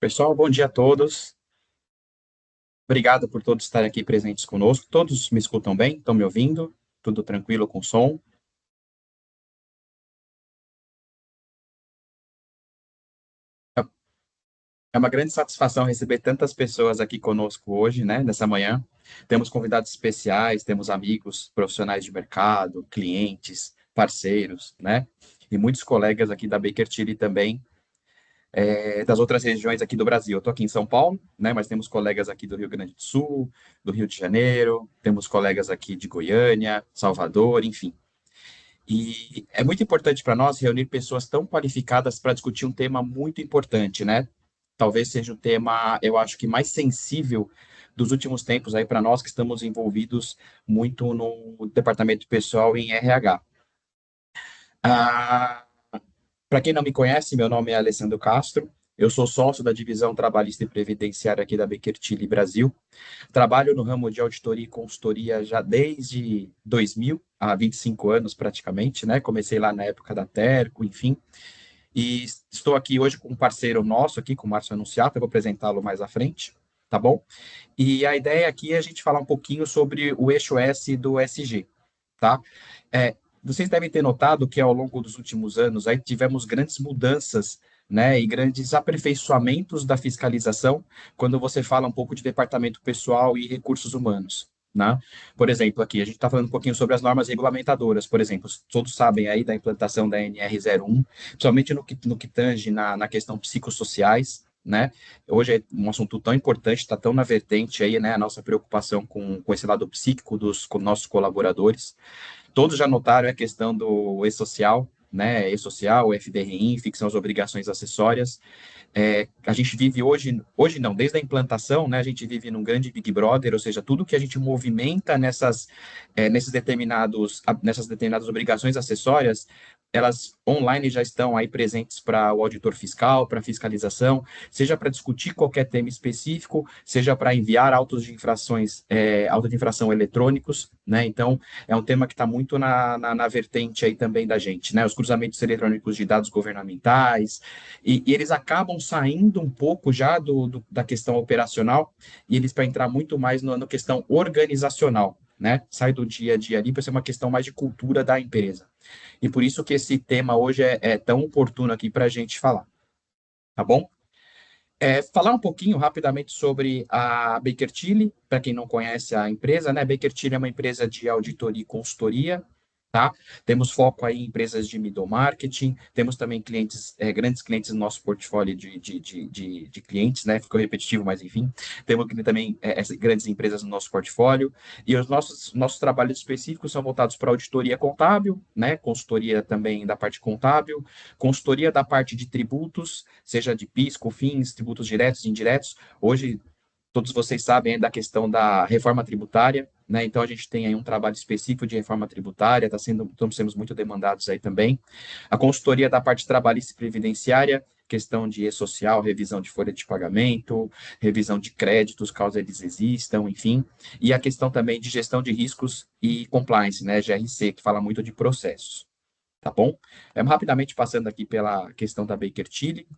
Pessoal, bom dia a todos. Obrigado por todos estarem aqui presentes conosco. Todos me escutam bem? Estão me ouvindo? Tudo tranquilo com som? É uma grande satisfação receber tantas pessoas aqui conosco hoje, né, nessa manhã. Temos convidados especiais, temos amigos, profissionais de mercado, clientes, parceiros, né, e muitos colegas aqui da Baker Tilly também, das outras regiões aqui do Brasil. Eu estou aqui em São Paulo, né, mas temos colegas aqui do Rio Grande do Sul, do Rio de Janeiro, temos colegas aqui de Goiânia, Salvador, enfim. E é muito importante para nós reunir pessoas tão qualificadas para discutir um tema muito importante, né? Talvez seja o tema, eu acho que mais sensível dos últimos tempos aí para nós que estamos envolvidos muito no departamento pessoal em RH. Ah, para quem não me conhece, meu nome é Alessandro Castro. Eu sou sócio da divisão trabalhista e previdenciária aqui da Baker Tilly Brasil. Trabalho no ramo de auditoria e consultoria já desde 2000, há 25 anos praticamente, né? Comecei lá na época da Terco, enfim. E estou aqui hoje com um parceiro nosso aqui, com o Márcio Anunciato, eu vou apresentá-lo mais à frente, tá bom? E a ideia aqui é a gente falar um pouquinho sobre o eixo S do SG, tá? Vocês devem ter notado que ao longo dos últimos anos aí tivemos grandes mudanças, né, e grandes aperfeiçoamentos da fiscalização quando você fala um pouco de departamento pessoal e recursos humanos, né? Por exemplo, aqui a gente está falando um pouquinho sobre as normas regulamentadoras, por exemplo, todos sabem aí da implantação da NR01, principalmente no que tange na questão psicossociais, né? Hoje é um assunto tão importante, está tão na vertente aí, né, a nossa preocupação com esse lado psíquico dos com nossos colaboradores. Todos já notaram a questão do e-social, né? E-social, FDRI, fixam as obrigações acessórias. A gente vive hoje não, desde a implantação, né? A gente vive num grande Big Brother, ou seja, tudo que a gente movimenta nessas determinadas obrigações acessórias, elas online já estão aí presentes para o auditor fiscal, para fiscalização, seja para discutir qualquer tema específico, seja para enviar autos de infração eletrônicos, né? Então, é um tema que está muito na vertente aí também da gente, né? Os cruzamentos eletrônicos de dados governamentais, e eles acabam saindo um pouco já da questão operacional, e eles para entrar muito mais na questão organizacional, né? Sai do dia a dia ali para ser uma questão mais de cultura da empresa. E por isso que esse tema hoje é tão oportuno aqui para a gente falar, tá bom? Falar um pouquinho rapidamente sobre a Baker Tilly, para quem não conhece a empresa, né? Baker Tilly é uma empresa de auditoria e consultoria, tá? Temos foco aí em empresas de middle marketing, temos também clientes, grandes clientes no nosso portfólio de clientes, né? Ficou repetitivo, mas enfim. Temos também essas grandes empresas no nosso portfólio, e os nossos trabalhos específicos são voltados para auditoria contábil, né? Consultoria também da parte contábil, consultoria da parte de tributos, seja de PIS, COFINS, tributos diretos e indiretos. Hoje, todos vocês sabem da questão da reforma tributária, né? Então, a gente tem aí um trabalho específico de reforma tributária, estamos sendo muito demandados aí também. A consultoria da parte trabalhista e previdenciária, questão de e-social, revisão de folha de pagamento, revisão de créditos, caso eles existam, enfim. E a questão também de gestão de riscos e compliance, né? GRC, que fala muito de processos, tá bom? Rapidamente passando aqui pela questão da Baker Tilly,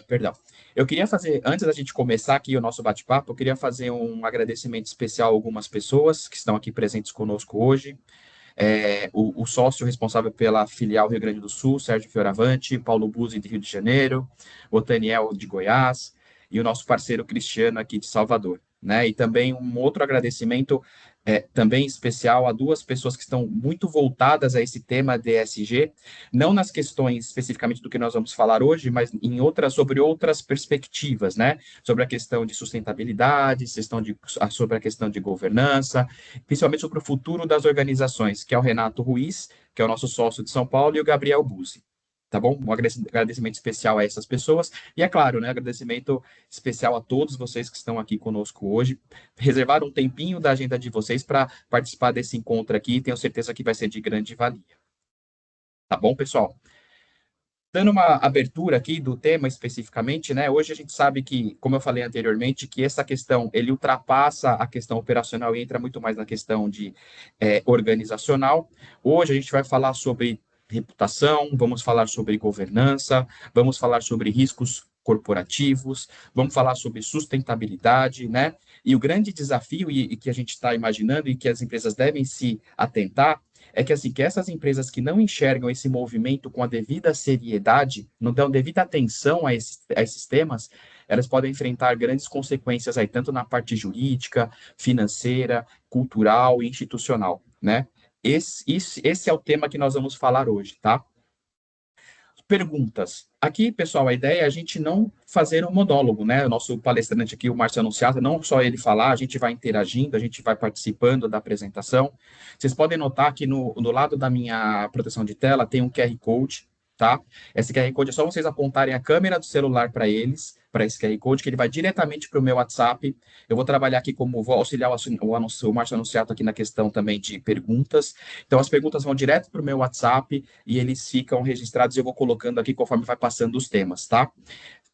perdão. Eu queria fazer, antes da gente começar aqui o nosso bate-papo, eu queria fazer um agradecimento especial a algumas pessoas que estão aqui presentes conosco hoje. O sócio responsável pela filial Rio Grande do Sul, Sérgio Fioravante, Paulo Buzzi, de Rio de Janeiro, o Daniel, de Goiás, e o nosso parceiro Cristiano, aqui de Salvador. Né? E também um outro agradecimento também especial a duas pessoas que estão muito voltadas a esse tema de ESG, não nas questões especificamente do que nós vamos falar hoje, mas sobre outras perspectivas, né? Sobre a questão de sustentabilidade, sobre a questão de governança, principalmente sobre o futuro das organizações, que é o Renato Ruiz, que é o nosso sócio de São Paulo, e o Gabriel Buzzi. Tá bom? Um agradecimento especial a essas pessoas. E é claro, né? Agradecimento especial a todos vocês que estão aqui conosco hoje. Reservar um tempinho da agenda de vocês para participar desse encontro aqui. Tenho certeza que vai ser de grande valia. Tá bom, pessoal? Dando uma abertura aqui do tema especificamente, né? Hoje a gente sabe que, como eu falei anteriormente, que essa questão ele ultrapassa a questão operacional e entra muito mais na questão de organizacional. Hoje a gente vai falar sobre reputação, vamos falar sobre governança, vamos falar sobre riscos corporativos, vamos falar sobre sustentabilidade, né? E o grande desafio e que a gente está imaginando e que as empresas devem se atentar é que assim que essas empresas que não enxergam esse movimento com a devida seriedade, não dão devida atenção a esses temas, elas podem enfrentar grandes consequências aí, tanto na parte jurídica, financeira, cultural e institucional, né? Esse é o tema que nós vamos falar hoje, tá? Perguntas. Aqui, pessoal, a ideia é a gente não fazer um monólogo, né? O nosso palestrante aqui, o Márcio Anunciato, não só ele falar, a gente vai interagindo, a gente vai participando da apresentação. Vocês podem notar que no lado da minha proteção de tela tem um QR Code, tá? Esse QR Code é só vocês apontarem a câmera do celular para eles, para esse QR Code, que ele vai diretamente para o meu WhatsApp. Eu vou trabalhar aqui como, vou auxiliar o Márcio Anunciato aqui na questão também de perguntas. Então, as perguntas vão direto para o meu WhatsApp e eles ficam registrados e eu vou colocando aqui conforme vai passando os temas, tá?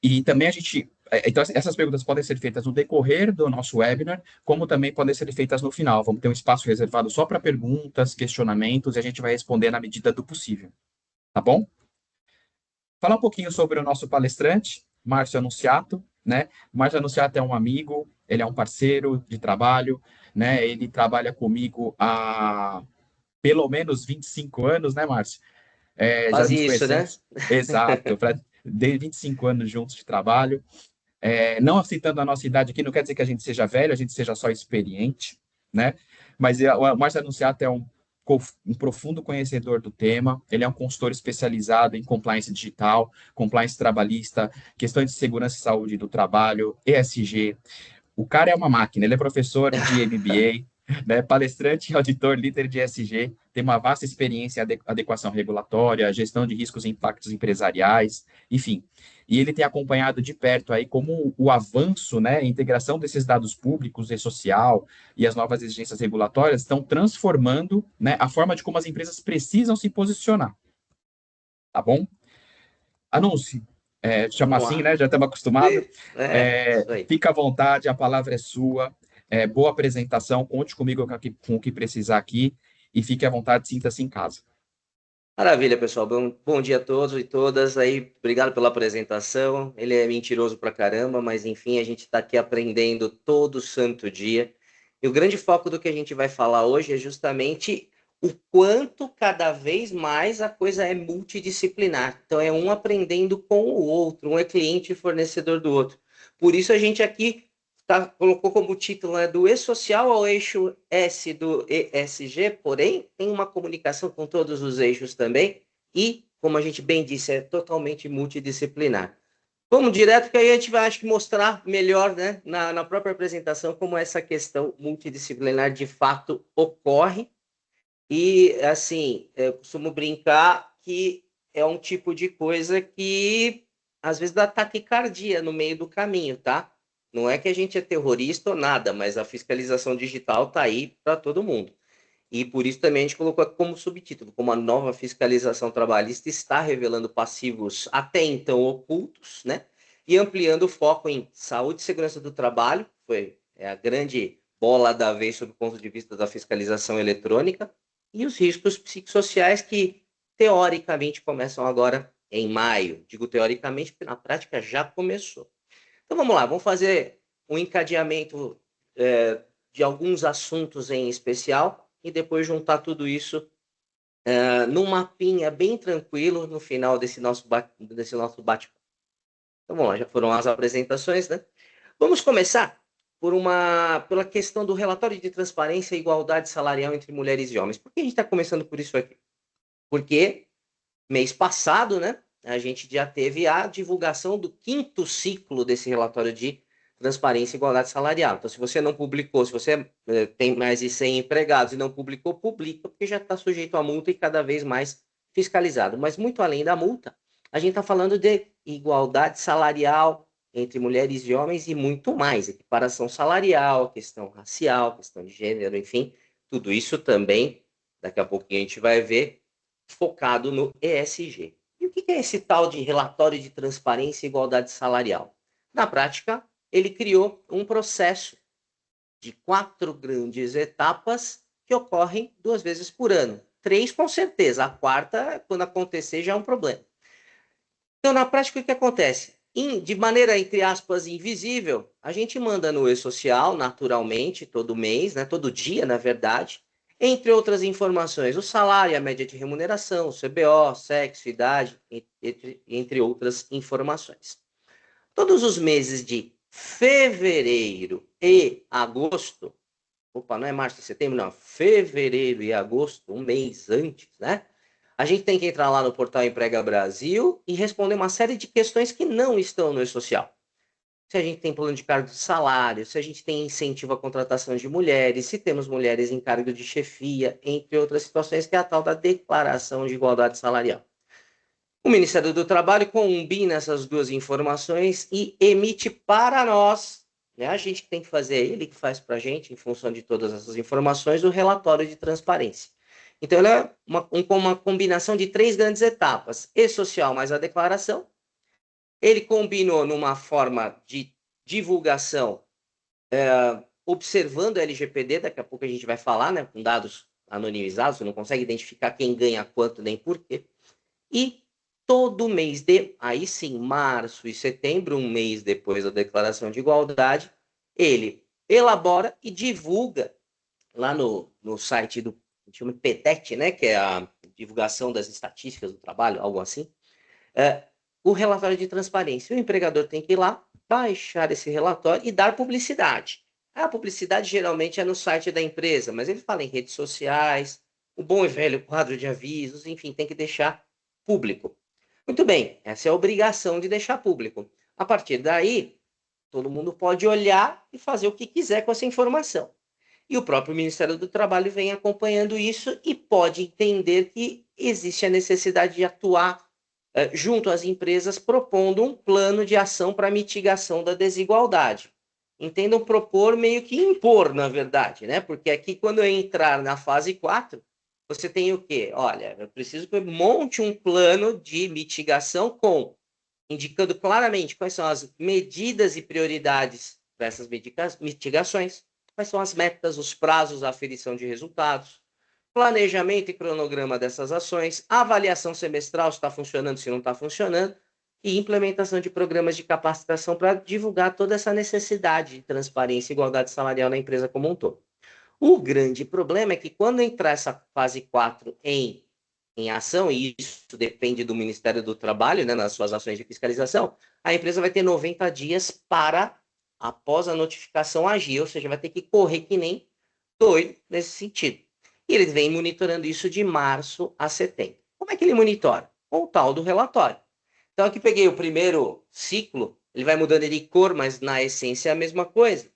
E também a gente. Então, essas perguntas podem ser feitas no decorrer do nosso webinar, como também podem ser feitas no final. Vamos ter um espaço reservado só para perguntas, questionamentos, e a gente vai responder na medida do possível. Tá bom? Falar um pouquinho sobre o nosso palestrante, Márcio Anunciato, né? O Márcio Anunciato é um amigo, ele é um parceiro de trabalho, né? Ele trabalha comigo há pelo menos 25 anos, né, Márcio? Já Quase nos isso, né? conhecemos. Exato, de 25 anos juntos de trabalho. Não aceitando a nossa idade aqui, não quer dizer que a gente seja velho, a gente seja só experiente, né? Mas o Márcio Anunciato é um profundo conhecedor do tema, ele é um consultor especializado em compliance digital, compliance trabalhista, questões de segurança e saúde do trabalho, ESG. O cara é uma máquina, ele é professor de MBA, né, palestrante e auditor líder de ESG, tem uma vasta experiência em adequação regulatória, gestão de riscos e impactos empresariais, enfim. E ele tem acompanhado de perto aí como o avanço, né, a integração desses dados públicos e social e as novas exigências regulatórias estão transformando, né, a forma de como as empresas precisam se posicionar, tá bom? Anúncio, chama Vamos assim, lá. né? Já estamos acostumados. Isso aí. Fica à vontade, a palavra é sua. Boa apresentação, conte comigo com o que precisar aqui e fique à vontade, sinta-se em casa. Maravilha, pessoal. Bom dia a todos e todas. Aí, obrigado pela apresentação. Ele é mentiroso pra caramba, mas enfim, a gente está aqui aprendendo todo santo dia. E o grande foco do que a gente vai falar hoje é justamente o quanto cada vez mais a coisa é multidisciplinar. Então, é um aprendendo com o outro, um é cliente e fornecedor do outro. Por isso, a gente aqui colocou como título, né, do E-Social ao eixo S do ESG, porém, tem uma comunicação com todos os eixos também, e, como a gente bem disse, é totalmente multidisciplinar. Vamos direto, que aí a gente vai, acho que, mostrar melhor, né, na própria apresentação, como essa questão multidisciplinar de fato ocorre. E, assim, eu costumo brincar que é um tipo de coisa que, às vezes, dá taquicardia no meio do caminho, tá? Não é que a gente é terrorista ou nada, mas a fiscalização digital está aí para todo mundo. E por isso também a gente colocou como subtítulo, como a nova fiscalização trabalhista está revelando passivos até então ocultos, né? E ampliando o foco em saúde e segurança do trabalho, é a grande bola da vez sob o ponto de vista da fiscalização eletrônica, e os riscos psicossociais que teoricamente começam agora em maio. Digo teoricamente porque na prática já começou. Então vamos lá, vamos fazer um encadeamento de alguns assuntos em especial e depois juntar tudo isso num mapinha bem tranquilo no final desse nosso bate-papo. Então vamos lá, já foram as apresentações, né? Vamos começar pela questão do relatório de transparência e igualdade salarial entre mulheres e homens. Por que a gente está começando por isso aqui? Porque mês passado, né, a gente já teve a divulgação do 5º ciclo desse relatório de transparência e igualdade salarial. Então, se você não publicou, se você tem mais de 100 empregados e não publicou, publica, porque já está sujeito a multa e cada vez mais fiscalizado. Mas muito além da multa, a gente está falando de igualdade salarial entre mulheres e homens e muito mais, equiparação salarial, questão racial, questão de gênero, enfim, tudo isso também, daqui a pouquinho a gente vai ver, focado no ESG. E o que é esse tal de relatório de transparência e igualdade salarial? Na prática, ele criou um processo de 4 grandes etapas que ocorrem 2 vezes por ano. 3, com certeza. A quarta, quando acontecer, já é um problema. Então, na prática, o que acontece? De maneira, entre aspas, invisível, a gente manda no e-social, naturalmente, todo mês, né, todo dia, na verdade, entre outras informações, o salário, a média de remuneração, o CBO, sexo, idade, entre outras informações. Todos os meses de fevereiro e agosto, opa, não é março e setembro, não, fevereiro e agosto, um mês antes, né? A gente tem que entrar lá no portal Emprega Brasil e responder uma série de questões que não estão no e-social. Se a gente tem plano de cargo de salário, se a gente tem incentivo à contratação de mulheres, se temos mulheres em cargo de chefia, entre outras situações, que é a tal da declaração de igualdade salarial. O Ministério do Trabalho combina essas duas informações e emite para nós, né, a gente que tem que fazer, ele que faz para a gente, em função de todas essas informações, o relatório de transparência. Então, ela é uma combinação de 3 grandes etapas: e-social mais a declaração. Ele combinou numa forma de divulgação, observando a LGPD, daqui a pouco a gente vai falar, né, com dados anonimizados, você não consegue identificar quem ganha quanto nem por quê. E todo mês aí sim, março e setembro, um mês depois da declaração de igualdade, ele elabora e divulga lá no site do chama PETEC, né, que é a divulgação das estatísticas do trabalho, algo assim, o relatório de transparência. O empregador tem que ir lá, baixar esse relatório e dar publicidade. A publicidade geralmente é no site da empresa, mas ele fala em redes sociais, o bom e velho quadro de avisos, enfim, tem que deixar público. Muito bem, essa é a obrigação de deixar público. A partir daí, todo mundo pode olhar e fazer o que quiser com essa informação. E o próprio Ministério do Trabalho vem acompanhando isso e pode entender que existe a necessidade de atuar junto às empresas, propondo um plano de ação para mitigação da desigualdade. Entendam propor meio que impor, na verdade, né? Porque aqui, quando eu entrar na fase 4, você tem o quê? Olha, eu preciso que eu monte um plano de mitigação indicando claramente quais são as medidas e prioridades dessas mitigações, quais são as metas, os prazos, a aferição de resultados, planejamento e cronograma dessas ações, avaliação semestral se está funcionando, se não está funcionando, e implementação de programas de capacitação para divulgar toda essa necessidade de transparência e igualdade salarial na empresa como um todo. O grande problema é que quando entrar essa fase 4 em ação, e isso depende do Ministério do Trabalho, né, nas suas ações de fiscalização, a empresa vai ter 90 dias para, após a notificação, agir, ou seja, vai ter que correr que nem doido nesse sentido. E ele vem monitorando isso de março a setembro. Como é que ele monitora? Com o tal do relatório. Então, aqui peguei o primeiro ciclo, ele vai mudando de cor, mas na essência é a mesma coisa.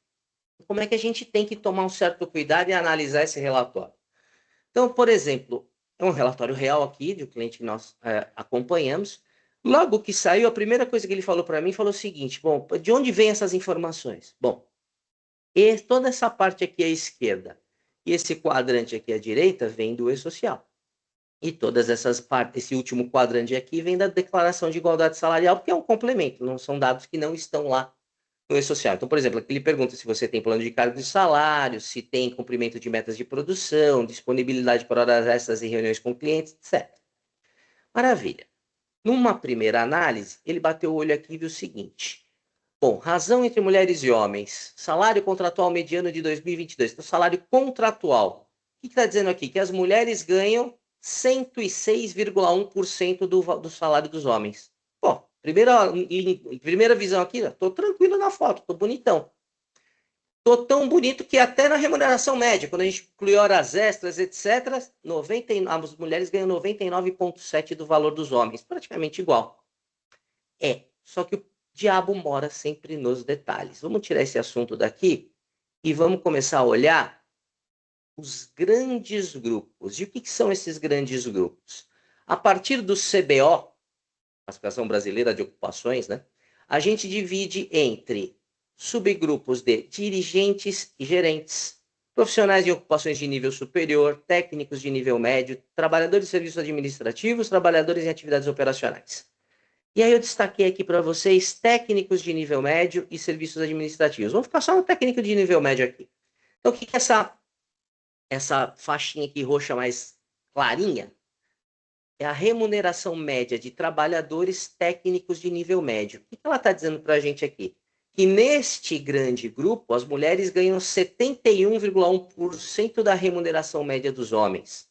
Como é que a gente tem que tomar um certo cuidado e analisar esse relatório? Então, por exemplo, é um relatório real aqui, de um cliente que nós acompanhamos. Logo que saiu, a primeira coisa que ele falou para mim, falou o seguinte: bom, de onde vêm essas informações? Bom, toda essa parte aqui à esquerda e esse quadrante aqui à direita vem do e-social. E todas essas partes, esse último quadrante aqui vem da declaração de igualdade salarial, porque é um complemento, não são dados que não estão lá no e-social. Então, por exemplo, aqui ele pergunta se você tem plano de cargo de salário, se tem cumprimento de metas de produção, disponibilidade para horas extras e reuniões com clientes, etc. Maravilha. Numa primeira análise, ele bateu o olho aqui e viu o seguinte: bom, razão entre mulheres e homens, salário contratual mediano de 2022, então salário contratual. O que está dizendo aqui? Que as mulheres ganham 106,1% do salário dos homens. Pô, primeira visão aqui, estou tranquilo na foto, estou bonitão. Estou tão bonito que até na remuneração média, quando a gente inclui horas extras, etc., as mulheres ganham 99,7% do valor dos homens, praticamente igual. Só que o diabo mora sempre nos detalhes. Vamos tirar esse assunto daqui e vamos começar a olhar os grandes grupos. E o que são esses grandes grupos? A partir do CBO, Classificação Brasileira de Ocupações, né, a gente divide entre subgrupos de dirigentes e gerentes, profissionais de ocupações de nível superior, técnicos de nível médio, trabalhadores de serviços administrativos, trabalhadores em atividades operacionais. E aí eu destaquei aqui para vocês técnicos de nível médio e serviços administrativos. Vamos ficar só no técnico de nível médio aqui. Então, o que é essa faixinha aqui roxa mais clarinha? é a remuneração média de trabalhadores técnicos de nível médio. O que ela está dizendo para a gente aqui? Que neste grande grupo, as mulheres ganham 71,1% da remuneração média dos homens.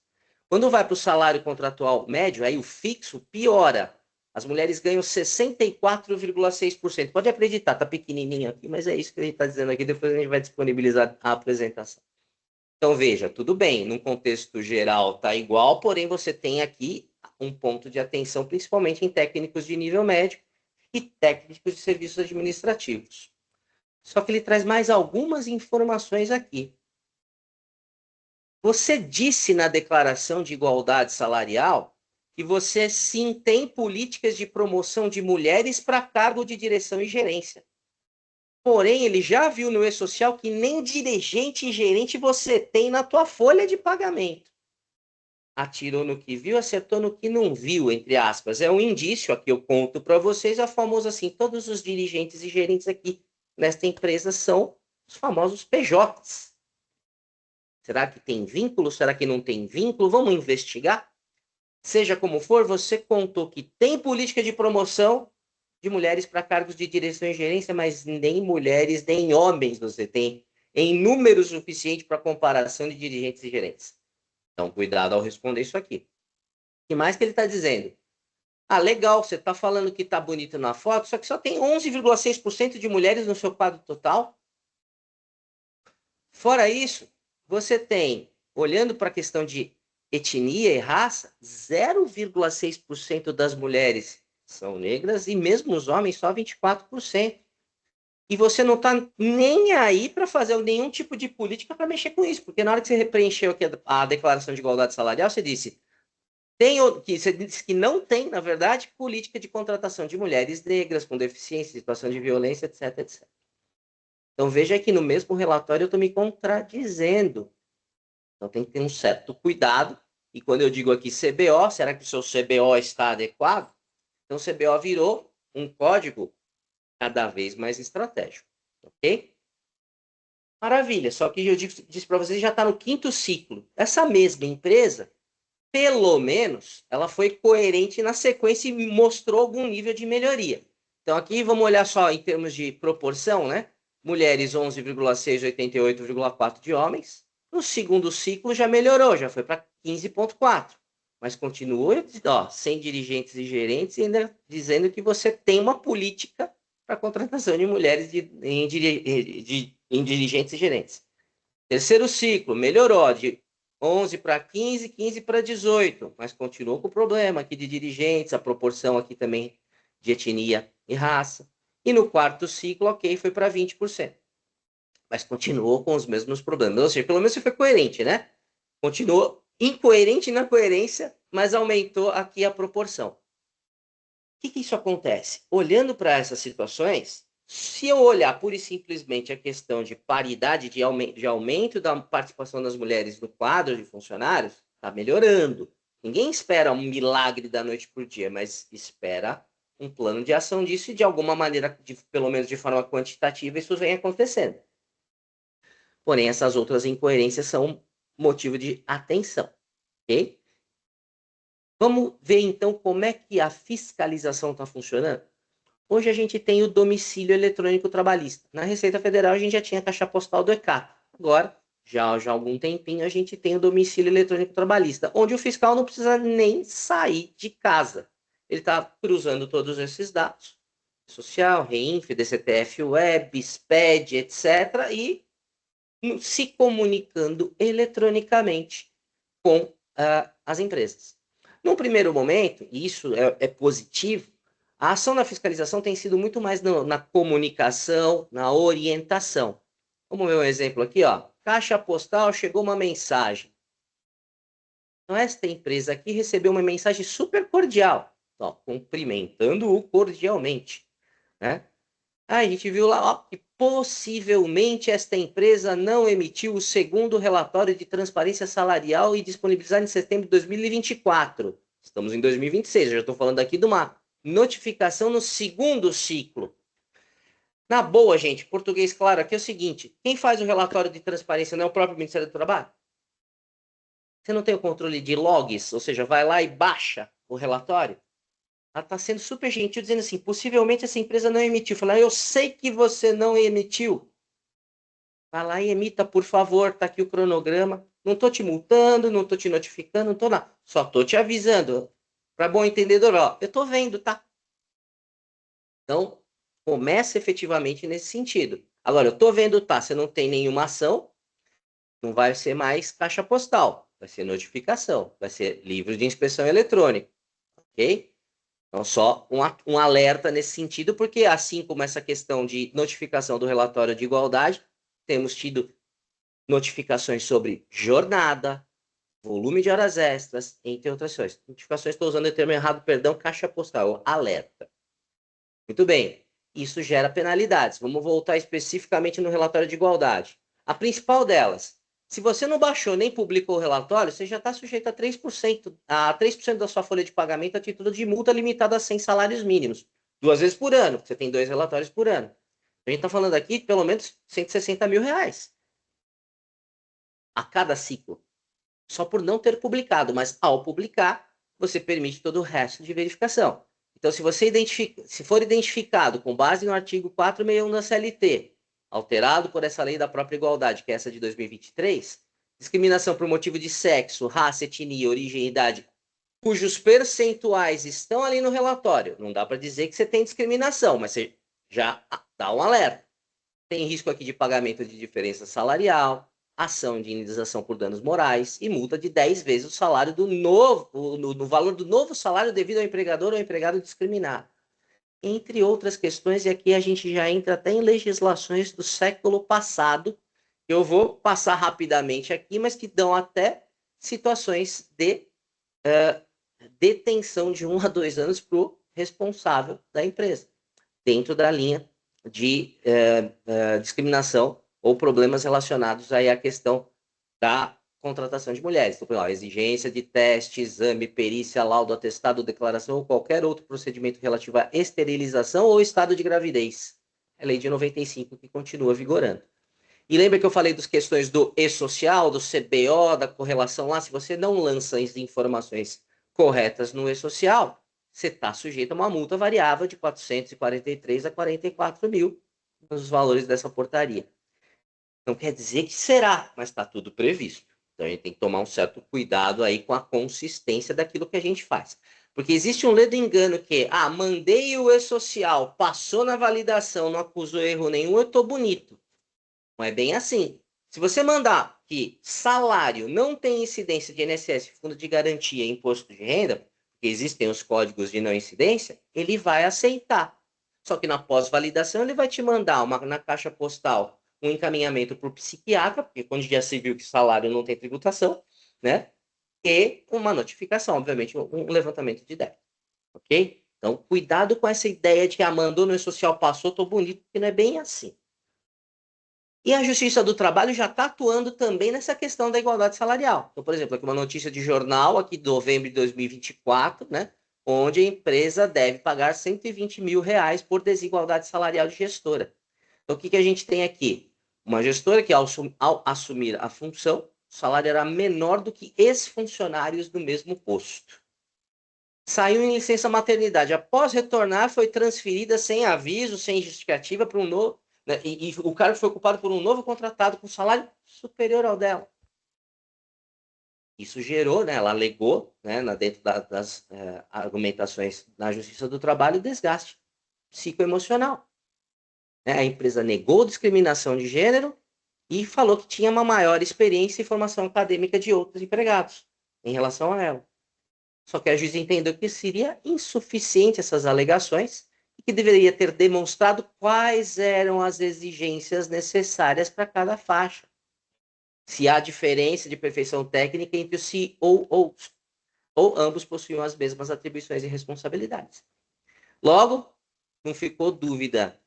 Quando vai para o salário contratual médio, aí o fixo piora. As mulheres ganham 64,6%. Pode acreditar, está pequenininho aqui, mas é isso que a gente está dizendo aqui. Depois a gente vai disponibilizar a apresentação. Então, veja, tudo bem, num contexto geral está igual, porém você tem aqui um ponto de atenção, principalmente em técnicos de nível médio e técnicos de serviços administrativos. Só que ele traz mais algumas informações aqui. Você disse na declaração de igualdade salarial que você sim tem políticas de promoção de mulheres para cargo de direção e gerência. Porém, ele já viu no E-Social que nem dirigente e gerente você tem na tua folha de pagamento. Atirou no que viu, acertou no que não viu, entre aspas. É um indício, aqui eu conto para vocês, a famosa assim, todos os dirigentes e gerentes aqui nesta empresa são os famosos PJs. Será que tem vínculo? Será que não tem vínculo? Vamos investigar? Seja como for, você contou que tem política de promoção de mulheres para cargos de direção e gerência, mas nem mulheres, nem homens você tem em número suficiente para comparação de dirigentes e gerentes. Então, cuidado ao responder isso aqui. O que mais que ele está dizendo? Ah, legal, você está falando que está bonito na foto, só que só tem 11,6% de mulheres no seu quadro total. Fora isso, você tem, olhando para a questão de etnia e raça, 0,6% das mulheres são negras e mesmo os homens só 24%. E você não está nem aí para fazer nenhum tipo de política para mexer com isso, porque na hora que você preencheu aqui a declaração de igualdade salarial, você disse que não tem, na verdade, política de contratação de mulheres negras com deficiência, situação de violência, etc, etc. Então veja que no mesmo relatório eu estou me contradizendo. Então tem que ter um certo cuidado. E quando eu digo aqui CBO, será que o seu CBO está adequado? Então CBO virou um código cada vez mais estratégico, ok? Maravilha, só que eu disse para vocês, já está no 5º ciclo. Essa mesma empresa, pelo menos, ela foi coerente na sequência e mostrou algum nível de melhoria. Então aqui vamos olhar só em termos de proporção, né? Mulheres 11,6, 88,4 de homens. No 2º ciclo já melhorou, já foi para 15,4. Mas continua, sem dirigentes e gerentes, ainda dizendo que você tem uma política para a contratação de mulheres em dirigentes e gerentes. 3º ciclo, melhorou de 11 para 15, 15 para 18, mas continuou com o problema aqui de dirigentes, a proporção aqui também de etnia e raça. E no 4º ciclo, ok, foi para 20%. Mas continuou com os mesmos problemas. Ou seja, pelo menos você foi coerente, né? Continuou incoerente na coerência, mas aumentou aqui a proporção. O que isso acontece? Olhando para essas situações, se eu olhar pura e simplesmente a questão de paridade, de aumento da participação das mulheres no quadro de funcionários, está melhorando. Ninguém espera um milagre da noite para o dia, mas espera um plano de ação disso e de alguma maneira, pelo menos de forma quantitativa, isso vem acontecendo. Porém, essas outras incoerências são motivo de atenção, ok? Vamos ver, então, como é que a fiscalização está funcionando? Hoje a gente tem o domicílio eletrônico trabalhista. Na Receita Federal a gente já tinha a caixa postal do ECAP. Agora, já há algum tempinho, a gente tem o domicílio eletrônico trabalhista, onde o fiscal não precisa nem sair de casa. Ele está cruzando todos esses dados. Social, REINF, DCTF Web, SPED, etc. E se comunicando eletronicamente com as empresas. Num primeiro momento, e isso é positivo, a ação da fiscalização tem sido muito mais na comunicação, na orientação. Vamos ver um exemplo aqui, ó. Caixa postal, chegou uma mensagem. Então, esta empresa aqui recebeu uma mensagem super cordial, ó, cumprimentando-o cordialmente, né? A gente viu lá, ó, que possivelmente esta empresa não emitiu o 2º relatório de transparência salarial e disponibilizado em setembro de 2024. Estamos em 2026, eu já estou falando aqui de uma notificação no 2º ciclo. Na boa, gente, português claro, aqui é o seguinte, quem faz o relatório de transparência não é o próprio Ministério do Trabalho? Você não tem o controle de logs, ou seja, vai lá e baixa o relatório, ela está sendo super gentil, dizendo assim, possivelmente essa empresa não emitiu. Falar, eu sei que você não emitiu. Vai lá e emita, por favor, tá aqui o cronograma. Não estou te multando, não estou te notificando, não estou nada. Só estou te avisando. Para bom entendedor, ó, eu estou vendo, tá? Então, começa efetivamente nesse sentido. Agora, eu estou vendo, tá? Você não tem nenhuma ação, não vai ser mais caixa postal. Vai ser notificação, vai ser livro de inspeção eletrônica, ok? Então, só um alerta nesse sentido, porque assim como essa questão de notificação do relatório de igualdade, temos tido notificações sobre jornada, volume de horas extras, entre outras coisas. Notificações, estou usando o termo errado, perdão, caixa postal, alerta. Muito bem, isso gera penalidades. Vamos voltar especificamente no relatório de igualdade. A principal delas, se você não baixou nem publicou o relatório, você já está sujeito a 3% da sua folha de pagamento a título de multa limitada a 100 salários mínimos. 2 vezes por ano, você tem 2 relatórios por ano. A gente está falando aqui de pelo menos R$ 160 mil a cada ciclo. Só por não ter publicado, mas ao publicar, você permite todo o resto de verificação. Então, se for identificado com base no artigo 461 da CLT, alterado por essa lei da própria igualdade, que é essa de 2023, discriminação por motivo de sexo, raça, etnia, origem e idade, cujos percentuais estão ali no relatório, não dá para dizer que você tem discriminação, mas você já dá um alerta. Tem risco aqui de pagamento de diferença salarial, ação de indenização por danos morais e multa de 10 vezes o salário do novo, no valor do novo salário devido ao empregador ou empregado discriminado. Entre outras questões, e aqui a gente já entra até em legislações do século passado, eu vou passar rapidamente aqui, mas que dão até situações de detenção de 1 a 2 anos para o responsável da empresa, dentro da linha de discriminação ou problemas relacionados aí à questão da contratação de mulheres. Então, ó, exigência de teste, exame, perícia, laudo, atestado, declaração ou qualquer outro procedimento relativo à esterilização ou estado de gravidez. É a lei de 95 que continua vigorando. E lembra que eu falei das questões do e-social, do CBO, da correlação lá? Se você não lança as informações corretas no e-social, você está sujeito a uma multa variável de 443 a 44 mil nos valores dessa portaria. Não quer dizer que será, mas está tudo previsto. Então a gente tem que tomar um certo cuidado aí com a consistência daquilo que a gente faz. Porque existe um ledo engano que, mandei o e-social, passou na validação, não acusou erro nenhum, eu estou bonito. Não é bem assim. Se você mandar que salário não tem incidência de INSS, fundo de garantia e imposto de renda, porque existem os códigos de não incidência, ele vai aceitar. Só que na pós-validação ele vai te mandar na caixa postal um encaminhamento para o psiquiatra, porque quando já se viu que salário não tem tributação, né? E uma notificação, obviamente, um levantamento de débito. Ok? Então, cuidado com essa ideia de que mandou no social, passou, tô bonito, porque não é bem assim. E a Justiça do Trabalho já está atuando também nessa questão da igualdade salarial. Então, por exemplo, aqui uma notícia de jornal, aqui de novembro de 2024, né, onde a empresa deve pagar R$ 120 mil por desigualdade salarial de gestora. Então, o que a gente tem aqui? Uma gestora que, ao assumir a função, o salário era menor do que ex-funcionários do mesmo posto. Saiu em licença maternidade. Após retornar, foi transferida sem aviso, sem justificativa para um novo, né, e o cargo foi ocupado por um novo contratado com salário superior ao dela. Isso gerou, né, ela alegou, né, dentro das argumentações na Justiça do Trabalho, desgaste psicoemocional. Né? A empresa negou discriminação de gênero e falou que tinha uma maior experiência e formação acadêmica de outros empregados em relação a ela. Só que a juíza entendeu que seria insuficiente essas alegações e que deveria ter demonstrado quais eram as exigências necessárias para cada faixa. Se há diferença de perfeição técnica entre os COOs, ou ambos possuíam as mesmas atribuições e responsabilidades. Logo, não ficou dúvida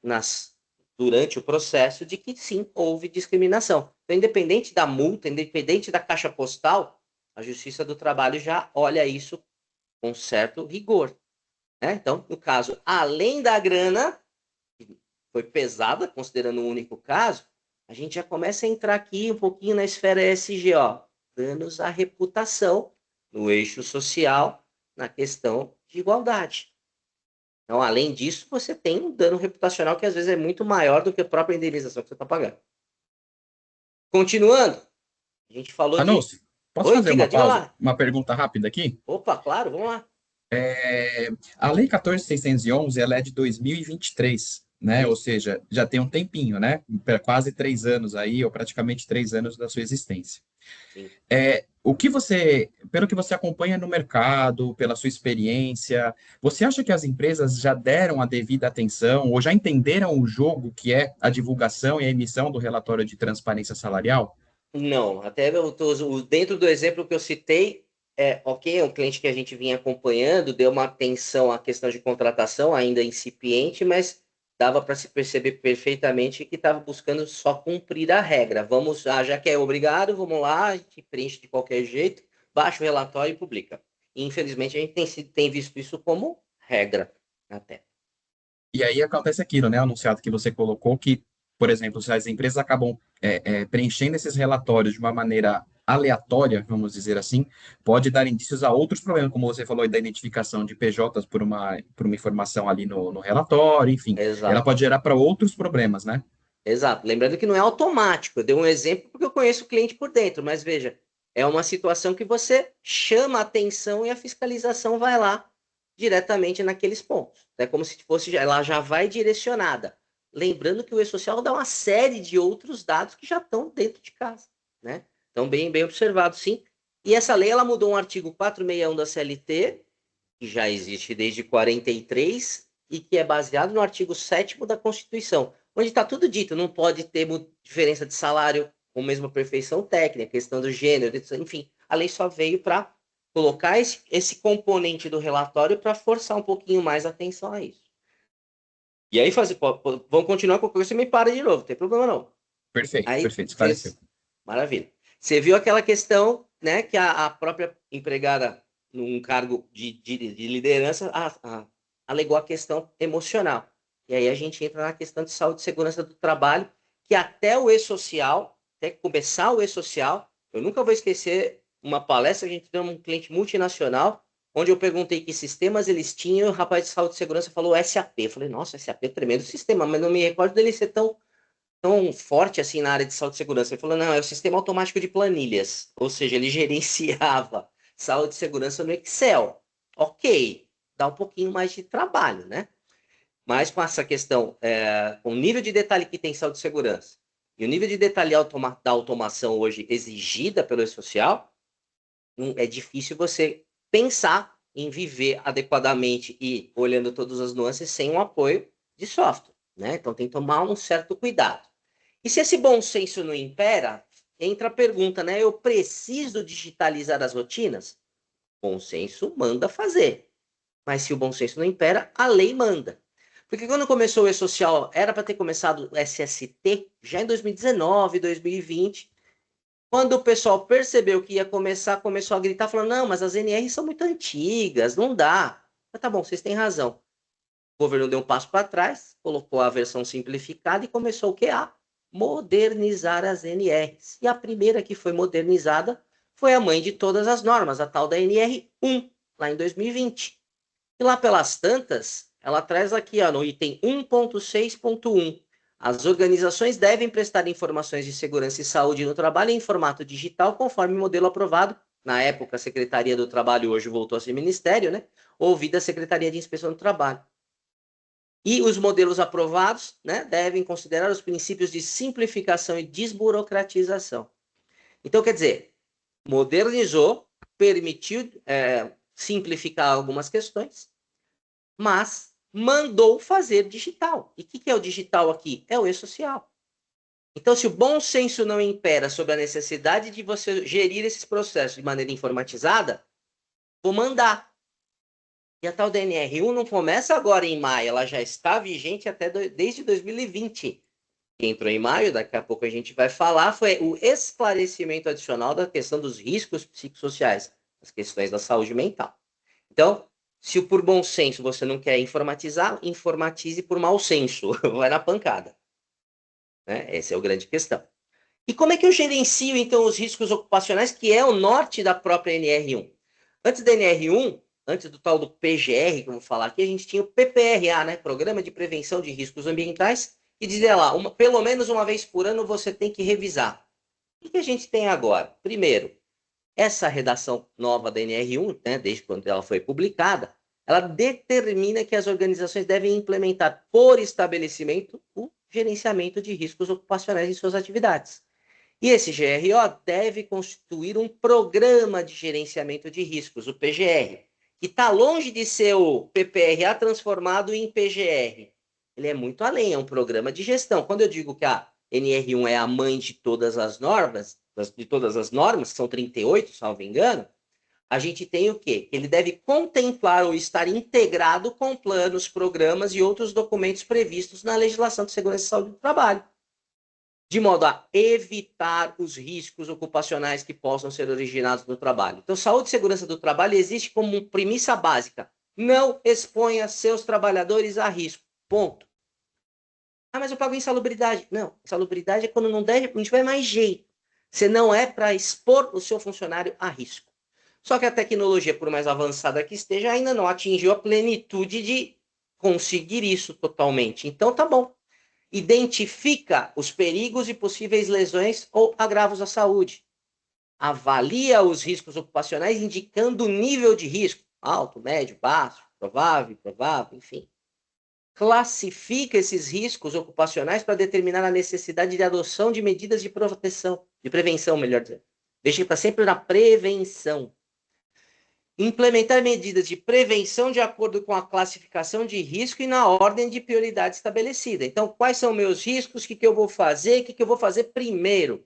durante o processo de que sim, houve discriminação. Então, independente da multa, independente da caixa postal, a Justiça do Trabalho já olha isso com certo rigor. Né? Então, no caso, além da grana, que foi pesada, considerando um único caso, a gente já começa a entrar aqui um pouquinho na esfera ESG, danos à reputação, no eixo social, na questão de igualdade. Então, além disso, você tem um dano reputacional que às vezes é muito maior do que a própria indenização que você está pagando. Continuando, a gente falou de... Anúncio, posso Oi, fazer uma diga pausa, lá. uma pergunta rápida aqui? Opa, claro, vamos lá. A Lei 14.611, ela é de 2023, né? Ou Isso. seja, já tem um tempinho, né? Quase 3 anos aí, ou praticamente 3 anos da sua existência. Sim. O que você, pelo que você acompanha no mercado, pela sua experiência, você acha que as empresas já deram a devida atenção ou já entenderam o jogo que é a divulgação e a emissão do relatório de transparência salarial? Não, até dentro do exemplo que eu citei, ok, é um cliente que a gente vinha acompanhando, deu uma atenção à questão de contratação, ainda incipiente, mas dava para se perceber perfeitamente que estava buscando só cumprir a regra. Vamos, já que é obrigado, vamos lá, a gente preenche de qualquer jeito, baixa o relatório e publica. E, infelizmente, a gente tem visto isso como regra até. E aí acontece aquilo, né? O anunciado que você colocou, que, por exemplo, se as empresas acabam preenchendo esses relatórios de uma maneira aleatória, vamos dizer assim, pode dar indícios a outros problemas, como você falou, da identificação de PJs por uma informação ali no relatório, enfim, ela Exato. pode gerar para outros problemas, né? Exato. Lembrando que não é automático. Eu dei um exemplo porque eu conheço o cliente por dentro, mas veja, é uma situação que você chama a atenção e a fiscalização vai lá diretamente naqueles pontos. É como se fosse, ela já vai direcionada. Lembrando que o E-Social dá uma série de outros dados que já estão dentro de casa, né? Então, bem observado, sim. E essa lei, ela mudou um artigo 461 da CLT, que já existe desde 43 e que é baseado no artigo 7º da Constituição, onde está tudo dito, não pode ter diferença de salário com mesma perfeição técnica, questão do gênero, enfim, a lei só veio para colocar esse componente do relatório para forçar um pouquinho mais a atenção a isso. E aí, vamos continuar com o que você me para de novo, não tem problema não. Perfeito, Aí, perfeito, esclareceu. maravilha. Você viu aquela questão, né, que a própria empregada, num cargo de liderança, alegou a questão emocional. E aí a gente entra na questão de saúde e segurança do trabalho, que até o E-Social, até começar o E-Social, eu nunca vou esquecer uma palestra que a gente deu um cliente multinacional, onde eu perguntei que sistemas eles tinham, e o rapaz de saúde e segurança falou SAP. Eu falei, nossa, SAP é um tremendo sistema, mas não me recordo dele ser tão forte assim na área de saúde e segurança. Ele falou, não, é o sistema automático de planilhas. Ou seja, ele gerenciava saúde e segurança no Excel. Ok, dá um pouquinho mais de trabalho, né? Mas com essa questão, com o nível de detalhe que tem saúde e segurança, e o nível de detalhe da automação hoje exigida pelo E-Social, é difícil você pensar em viver adequadamente e olhando todas as nuances sem um apoio de software, né? Então tem que tomar um certo cuidado. E se esse bom senso não impera, entra a pergunta, né? Eu preciso digitalizar as rotinas? Bom senso manda fazer. Mas se o bom senso não impera, a lei manda. Porque quando começou o E-Social, era para ter começado o SST já em 2019, 2020. Quando o pessoal percebeu que ia começar, começou a gritar, falando, não, mas as NRs são muito antigas, não dá. Mas tá bom, vocês têm razão. O governo deu um passo para trás, colocou a versão simplificada e começou o que? A modernizar as NRs. E a primeira que foi modernizada foi a mãe de todas as normas, a tal da NR1, lá em 2020. E lá pelas tantas, ela traz aqui ó, no item 1.6.1. As organizações devem prestar informações de segurança e saúde no trabalho em formato digital, conforme o modelo aprovado. Na época, a Secretaria do Trabalho, hoje voltou a ser Ministério, né? Ouvida a Secretaria de Inspeção do Trabalho. E os modelos aprovados, né, devem considerar os princípios de simplificação e desburocratização. Então, quer dizer, modernizou, permitiu simplificar algumas questões, mas mandou fazer digital. E o que é o digital aqui? É o E-Social. Então, se o bom senso não impera sobre a necessidade de você gerir esses processos de maneira informatizada, vou mandar. E a tal DNR1 não começa agora em maio, ela já está vigente desde 2020. Que entrou em maio, daqui a pouco a gente vai falar, foi o esclarecimento adicional da questão dos riscos psicossociais, as questões da saúde mental. Então, se por bom senso você não quer informatizar, informatize por mau senso, vai na pancada. Né? Essa é a grande questão. E como é que eu gerencio, então, os riscos ocupacionais, que é o norte da própria NR1? Antes da NR1, antes do tal do PGR, que eu vou falar aqui, a gente tinha o PPRA, né? Programa de Prevenção de Riscos Ambientais, que dizia lá, pelo menos uma vez por ano você tem que revisar. O que a gente tem agora? Primeiro, essa redação nova da NR1, né, desde quando ela foi publicada, ela determina que as organizações devem implementar por estabelecimento o gerenciamento de riscos ocupacionais em suas atividades. E esse GRO deve constituir um programa de gerenciamento de riscos, o PGR, que está longe de ser o PPRA transformado em PGR. Ele é muito além, é um programa de gestão. Quando eu digo que a NR1 é a mãe de todas as normas, que são 38, salvo engano, a gente tem o quê? Ele deve contemplar ou estar integrado com planos, programas e outros documentos previstos na legislação de segurança e saúde do trabalho, de modo a evitar os riscos ocupacionais que possam ser originados no trabalho. Então, saúde e segurança do trabalho existe como premissa básica. Não exponha seus trabalhadores a risco. Ponto. Ah, mas eu pago insalubridade. Não, insalubridade é quando não tiver mais jeito. Você não é para expor o seu funcionário a risco. Só que a tecnologia, por mais avançada que esteja, ainda não atingiu a plenitude de conseguir isso totalmente. Então, tá bom. Identifica os perigos e possíveis lesões ou agravos à saúde. Avalia os riscos ocupacionais indicando o nível de risco, alto, médio, baixo, provável, improvável, enfim. Classifica esses riscos ocupacionais para determinar a necessidade de adoção de medidas de proteção, de prevenção, melhor dizendo. Deixa para sempre na prevenção. Implementar medidas de prevenção de acordo com a classificação de risco e na ordem de prioridade estabelecida. Então, quais são meus riscos? O que eu vou fazer? O que eu vou fazer primeiro?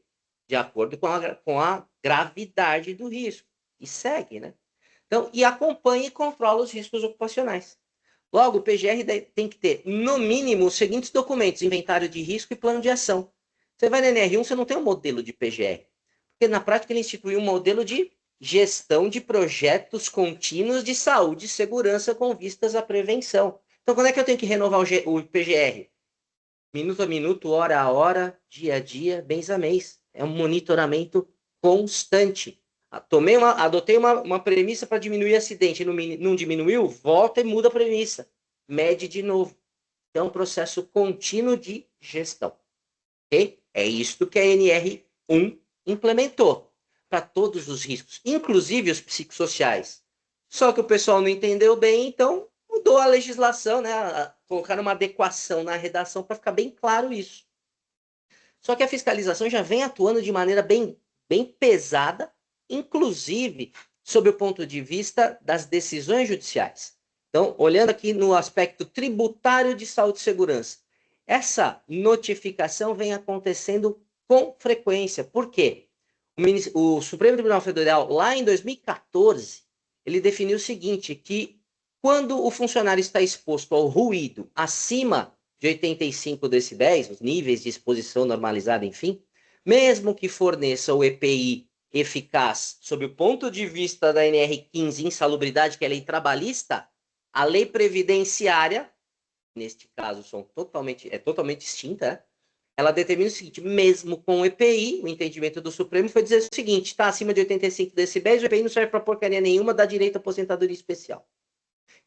De acordo com a gravidade do risco. E segue, né? Então, e acompanha e controla os riscos ocupacionais. Logo, o PGR tem que ter, no mínimo, os seguintes documentos: inventário de risco e plano de ação. Você vai na NR1, você não tem um modelo de PGR. Porque, na prática, ele instituiu um modelo de gestão de projetos contínuos de saúde e segurança com vistas à prevenção. Então, quando é que eu tenho que renovar o PGR? Minuto a minuto, hora a hora, dia a dia, mês a mês. É um monitoramento constante. Adotei uma premissa para diminuir acidente, não diminuiu, volta e muda a premissa. Mede de novo. Então, é um processo contínuo de gestão. Okay? É isso que a NR1 implementou para todos os riscos, inclusive os psicossociais. Só que o pessoal não entendeu bem, então mudou a legislação, né? Colocaram uma adequação na redação para ficar bem claro isso. Só que a fiscalização já vem atuando de maneira bem pesada, inclusive sob o ponto de vista das decisões judiciais. Então, olhando aqui no aspecto tributário de saúde e segurança, essa notificação vem acontecendo com frequência. Por quê? O Supremo Tribunal Federal, lá em 2014, ele definiu o seguinte, que quando o funcionário está exposto ao ruído acima de 85 decibéis, os níveis de exposição normalizada, enfim, mesmo que forneça o EPI eficaz sob o ponto de vista da NR15, insalubridade, que é a lei trabalhista, a lei previdenciária, neste caso é totalmente distinta, né? Ela determina o seguinte: mesmo com o EPI, o entendimento do Supremo foi dizer o seguinte: está acima de 85 decibéis, o EPI não serve para porcaria nenhuma, dá direito à aposentadoria especial.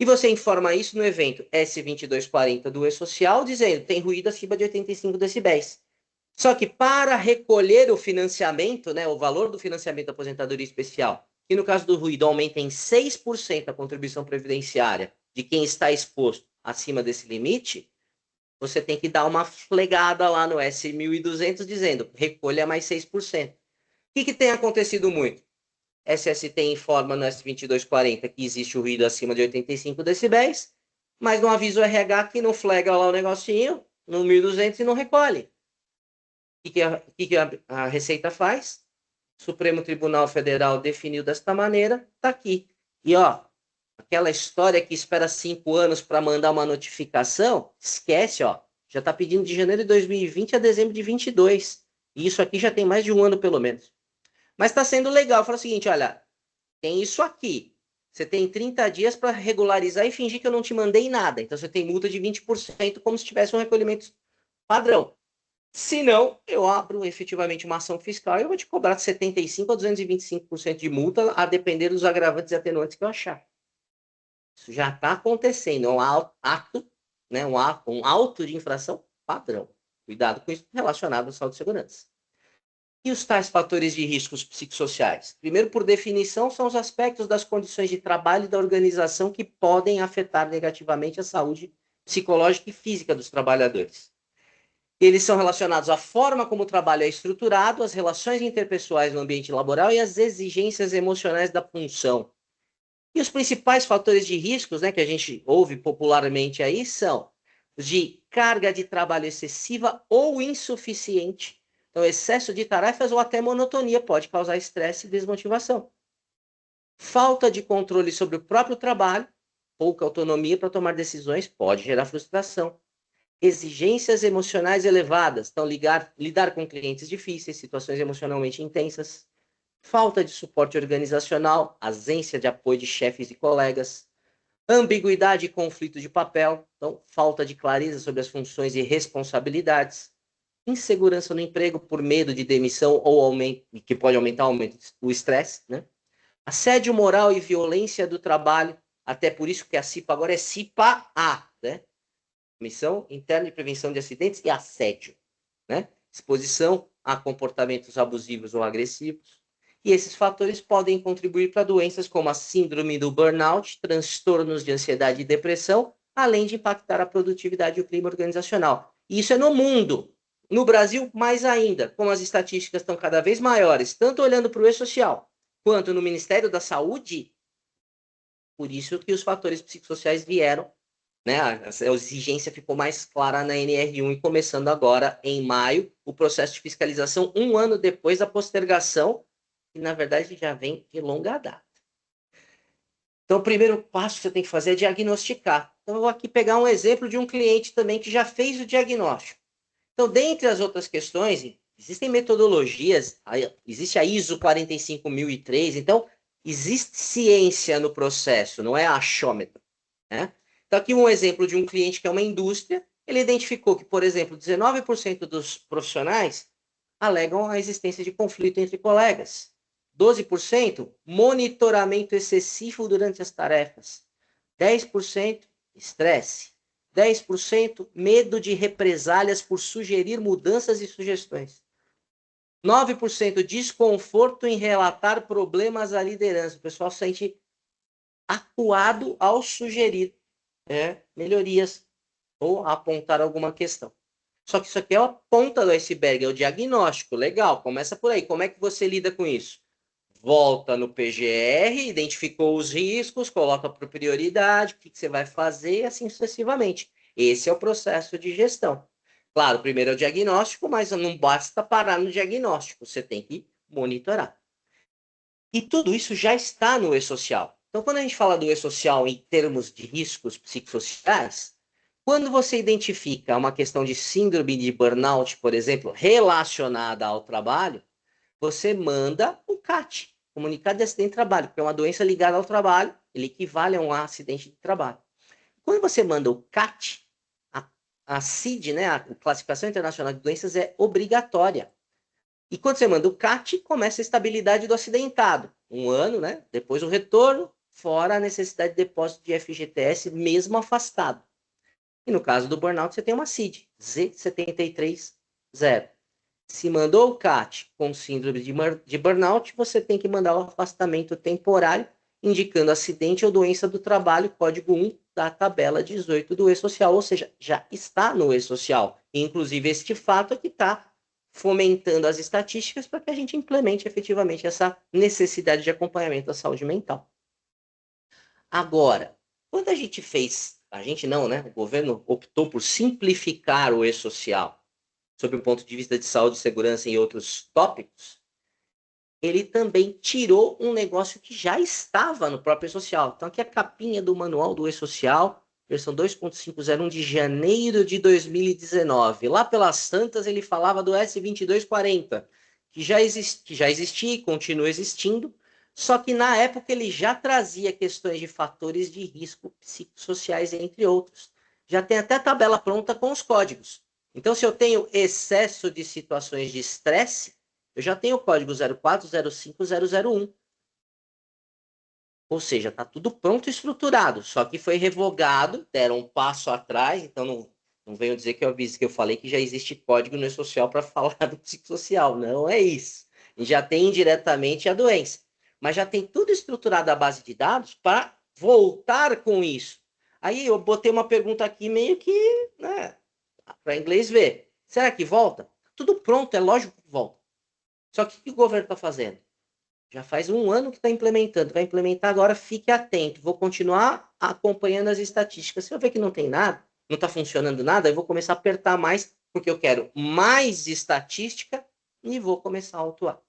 E você informa isso no evento S2240 do E-Social, dizendo tem ruído acima de 85 decibéis. Só que para recolher o financiamento, né, o valor do financiamento da aposentadoria especial, que no caso do ruído aumenta em 6% a contribuição previdenciária de quem está exposto acima desse limite, você tem que dar uma flegada lá no S1200 dizendo recolha mais 6%. O que tem acontecido muito? SST informa no S2240 que existe o ruído acima de 85 decibéis, mas não avisa o RH que não flega lá o negocinho no 1200 e não recolhe. O que a Receita faz? O Supremo Tribunal Federal definiu desta maneira, está aqui. E ó, aquela história que espera 5 anos para mandar uma notificação, esquece, ó. Já está pedindo de janeiro de 2020 a dezembro de 22. E isso aqui já tem mais de um ano, pelo menos. Mas está sendo legal. Fala o seguinte, olha, tem isso aqui. Você tem 30 dias para regularizar e fingir que eu não te mandei nada. Então, você tem multa de 20%, como se tivesse um recolhimento padrão. Se não, eu abro efetivamente uma ação fiscal e eu vou te cobrar de 75% a 225% de multa, a depender dos agravantes e atenuantes que eu achar. Isso já está acontecendo, é um ato, né, um auto de infração padrão. Cuidado com isso relacionado à saúde e segurança. E os tais fatores de riscos psicossociais? Primeiro, por definição, são os aspectos das condições de trabalho e da organização que podem afetar negativamente a saúde psicológica e física dos trabalhadores. Eles são relacionados à forma como o trabalho é estruturado, às relações interpessoais no ambiente laboral e às exigências emocionais da função. E os principais fatores de riscos, né, que a gente ouve popularmente aí são os de carga de trabalho excessiva ou insuficiente. Então, excesso de tarefas ou até monotonia pode causar estresse e desmotivação. Falta de controle sobre o próprio trabalho, pouca autonomia para tomar decisões pode gerar frustração. Exigências emocionais elevadas, então lidar com clientes difíceis, situações emocionalmente intensas. Falta de suporte organizacional, ausência de apoio de chefes e colegas. Ambiguidade e conflito de papel, então falta de clareza sobre as funções e responsabilidades. Insegurança no emprego por medo de demissão ou aumento, que pode aumentar o estresse, né? Assédio moral e violência do trabalho, até por isso que a CIPA agora é CIPA-A, né? Missão Interna de Prevenção de Acidentes e Assédio, né? Exposição a comportamentos abusivos ou agressivos. E esses fatores podem contribuir para doenças como a síndrome do burnout, transtornos de ansiedade e depressão, além de impactar a produtividade e o clima organizacional. E isso é no mundo. No Brasil, mais ainda, como as estatísticas estão cada vez maiores, tanto olhando para o E-Social, quanto no Ministério da Saúde, por isso que os fatores psicossociais vieram, né? A exigência ficou mais clara na NR1 e começando agora, em maio, o processo de fiscalização, um ano depois da postergação, que na verdade já vem de longa data. Então, o primeiro passo que você tem que fazer é diagnosticar. Então, eu vou aqui pegar um exemplo de um cliente também que já fez o diagnóstico. Então, dentre as outras questões, existem metodologias, existe a ISO 45003, então, existe ciência no processo, não é achômetro, né? Então, aqui um exemplo de um cliente que é uma indústria, ele identificou que, por exemplo, 19% dos profissionais alegam a existência de conflito entre colegas. 12% monitoramento excessivo durante as tarefas. 10% estresse. 10% medo de represálias por sugerir mudanças e sugestões. 9% desconforto em relatar problemas à liderança. O pessoal se sente acuado ao sugerir melhorias ou apontar alguma questão. Só que isso aqui é a ponta do iceberg, é o diagnóstico. Legal, começa por aí. Como é que você lida com isso? Volta no PGR, identificou os riscos, coloca por prioridade, o que você vai fazer e assim sucessivamente. Esse é o processo de gestão. Claro, primeiro é o diagnóstico, mas não basta parar no diagnóstico, você tem que monitorar. E tudo isso já está no E-Social. Então, quando a gente fala do E-Social em termos de riscos psicossociais, quando você identifica uma questão de síndrome de burnout, por exemplo, relacionada ao trabalho, você manda o CAT, Comunicado de Acidente de Trabalho, que é uma doença ligada ao trabalho, ele equivale a um acidente de trabalho. Quando você manda o CAT, a CID, né, a Classificação Internacional de Doenças, é obrigatória. E quando você manda o CAT, começa a estabilidade do acidentado. Um ano, né? Depois o retorno, fora a necessidade de depósito de FGTS, mesmo afastado. E no caso do burnout, você tem uma CID, Z730. Se mandou o CAT com síndrome de burnout, você tem que mandar o afastamento temporário, indicando acidente ou doença do trabalho, código 1 da tabela 18 do E-Social, ou seja, já está no E-Social. Inclusive, este fato é que está fomentando as estatísticas para que a gente implemente efetivamente essa necessidade de acompanhamento da saúde mental. Agora, quando a gente fez, a gente não, né? O governo optou por simplificar o E-Social, sob o ponto de vista de saúde, segurança e outros tópicos, ele também tirou um negócio que já estava no próprio E-Social. Então, aqui é a capinha do manual do E-Social, versão 2.501 de janeiro de 2019. Lá pelas tantas, ele falava do S2240, que já existia e continua existindo, só que na época ele já trazia questões de fatores de risco psicossociais, entre outros. Já tem até tabela pronta com os códigos. Então, se eu tenho excesso de situações de estresse, eu já tenho o código 0405.001. Ou seja, está tudo pronto e estruturado, só que foi revogado, deram um passo atrás, então não venho dizer que eu falei que já existe código no E-Social para falar do psicossocial, não é isso. E já tem indiretamente a doença, mas já tem tudo estruturado à base de dados para voltar com isso. Aí eu botei uma pergunta aqui meio que, né, para inglês ver. Será que volta? Tudo pronto, é lógico que volta. Só que o que o governo está fazendo? Já faz um ano que está implementando. Vai implementar agora, fique atento. Vou continuar acompanhando as estatísticas. Se eu ver que não tem nada, não está funcionando nada, eu vou começar a apertar mais, porque eu quero mais estatística e vou começar a autuar.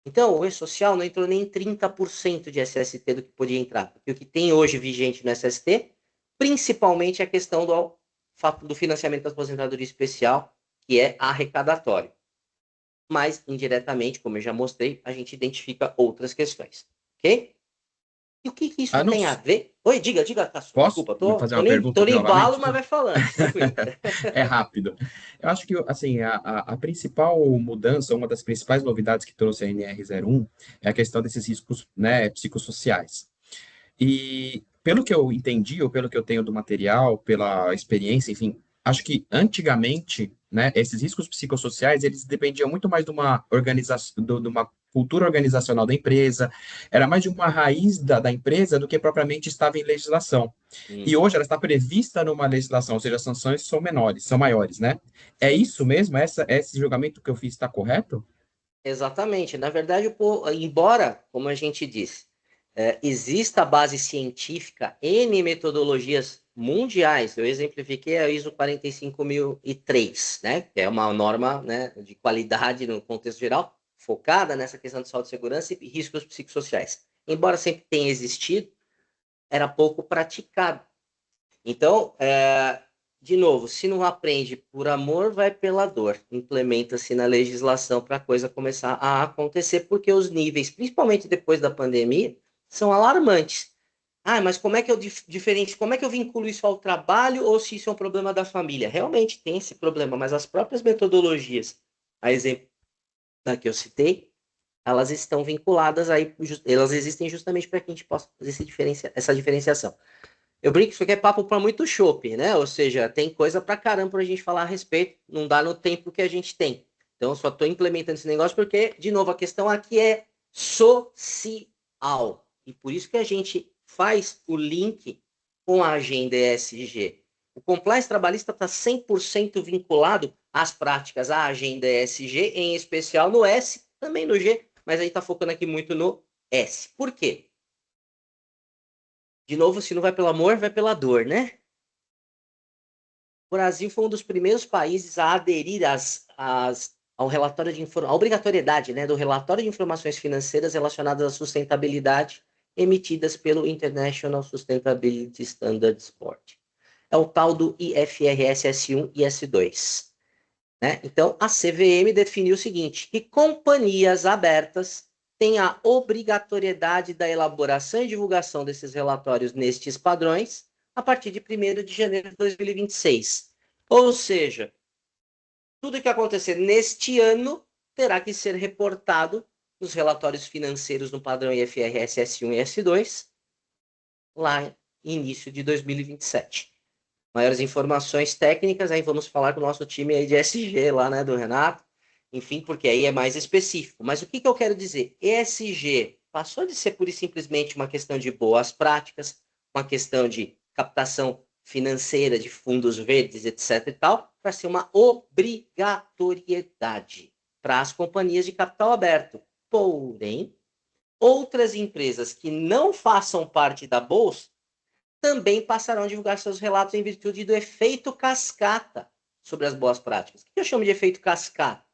Então, o E-Social não entrou nem em 30% de SST do que podia entrar. Porque o que tem hoje vigente no SST, principalmente é a questão do financiamento da aposentadoria especial, que é arrecadatório. Mas, indiretamente, como eu já mostrei, a gente identifica outras questões. Ok? E o que isso Ah, não, tem a ver? Oi, diga, Cássio. posso Desculpa, fazer tô uma pergunta no embalo, novamente? mas vai falando, tranquilo. É rápido. Eu acho que, assim, a principal mudança, uma das principais novidades que trouxe a NR01 é a questão desses riscos, né, psicossociais. E pelo que eu entendi, ou pelo que eu tenho do material, pela experiência, enfim, acho que antigamente, né, esses riscos psicossociais, eles dependiam muito mais de uma organização, de uma cultura organizacional da empresa, era mais de uma raiz da empresa do que propriamente estava em legislação. E hoje ela está prevista numa legislação, ou seja, as sanções são menores, são maiores, né? É Sim. isso mesmo? Esse julgamento que eu fiz está correto? Exatamente. Na verdade, embora, como a gente disse, exista base científica, N metodologias mundiais, eu exemplifiquei a ISO 45003, né, que é uma norma, né, de qualidade no contexto geral, focada nessa questão de saúde e segurança e riscos psicossociais. Embora sempre tenha existido, era pouco praticado. Então, de novo, se não aprende por amor, vai pela dor. Implementa-se na legislação para a coisa começar a acontecer, porque os níveis, principalmente depois da pandemia, são alarmantes. Ah, mas como é que eu diferente, como é que eu vinculo isso ao trabalho ou se isso é um problema da família? Realmente tem esse problema, mas as próprias metodologias, a exemplo da que eu citei, elas estão vinculadas aí, elas existem justamente para que a gente possa fazer essa diferenciação. Eu brinco que isso aqui é papo para muito chopp, né? Ou seja, tem coisa para caramba para a gente falar a respeito, não dá no tempo que a gente tem. Então, eu só estou implementando esse negócio porque, de novo, a questão aqui é social. E por isso que a gente faz o link com a agenda ESG. O compliance trabalhista está 100% vinculado às práticas, à agenda ESG, em especial no S, também no G, mas a gente está focando aqui muito no S. Por quê? De novo, se não vai pelo amor, vai pela dor, né? O Brasil foi um dos primeiros países a aderir ao relatório de a obrigatoriedade, né, do relatório de informações financeiras relacionadas à sustentabilidade emitidas pelo International Sustainability Standards Board. É o tal do IFRS S1 e S2. Né? Então, a CVM definiu o seguinte, que companhias abertas têm a obrigatoriedade da elaboração e divulgação desses relatórios nestes padrões a partir de 1º de janeiro de 2026. Ou seja, tudo que acontecer neste ano terá que ser reportado nos relatórios financeiros no padrão IFRS S1 e S2 lá início de 2027. Maiores informações técnicas, aí vamos falar com o nosso time aí de SG lá, né, do Renato, enfim, porque aí é mais específico. Mas o que eu quero dizer? ESG passou de ser pura e simplesmente uma questão de boas práticas, uma questão de captação financeira de fundos verdes, etc e tal, para ser uma obrigatoriedade para as companhias de capital aberto. Porém, outras empresas que não façam parte da bolsa também passarão a divulgar seus relatos em virtude do efeito cascata sobre as boas práticas. O que eu chamo de efeito cascata?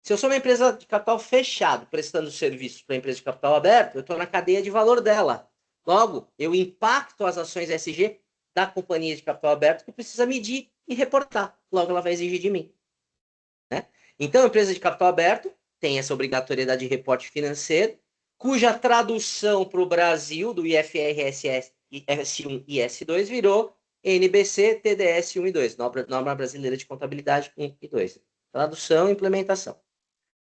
Se eu sou uma empresa de capital fechado, prestando serviços para a empresa de capital aberto, eu estou na cadeia de valor dela. Logo, eu impacto as ações SG da companhia de capital aberto que precisa medir e reportar. Logo, ela vai exigir de mim. Né? Então, a empresa de capital aberto tem essa obrigatoriedade de reporte financeiro, cuja tradução para o Brasil do IFRS S1 e S2 virou NBC TDS 1 e 2, Norma Brasileira de Contabilidade 1 e 2. Tradução e implementação.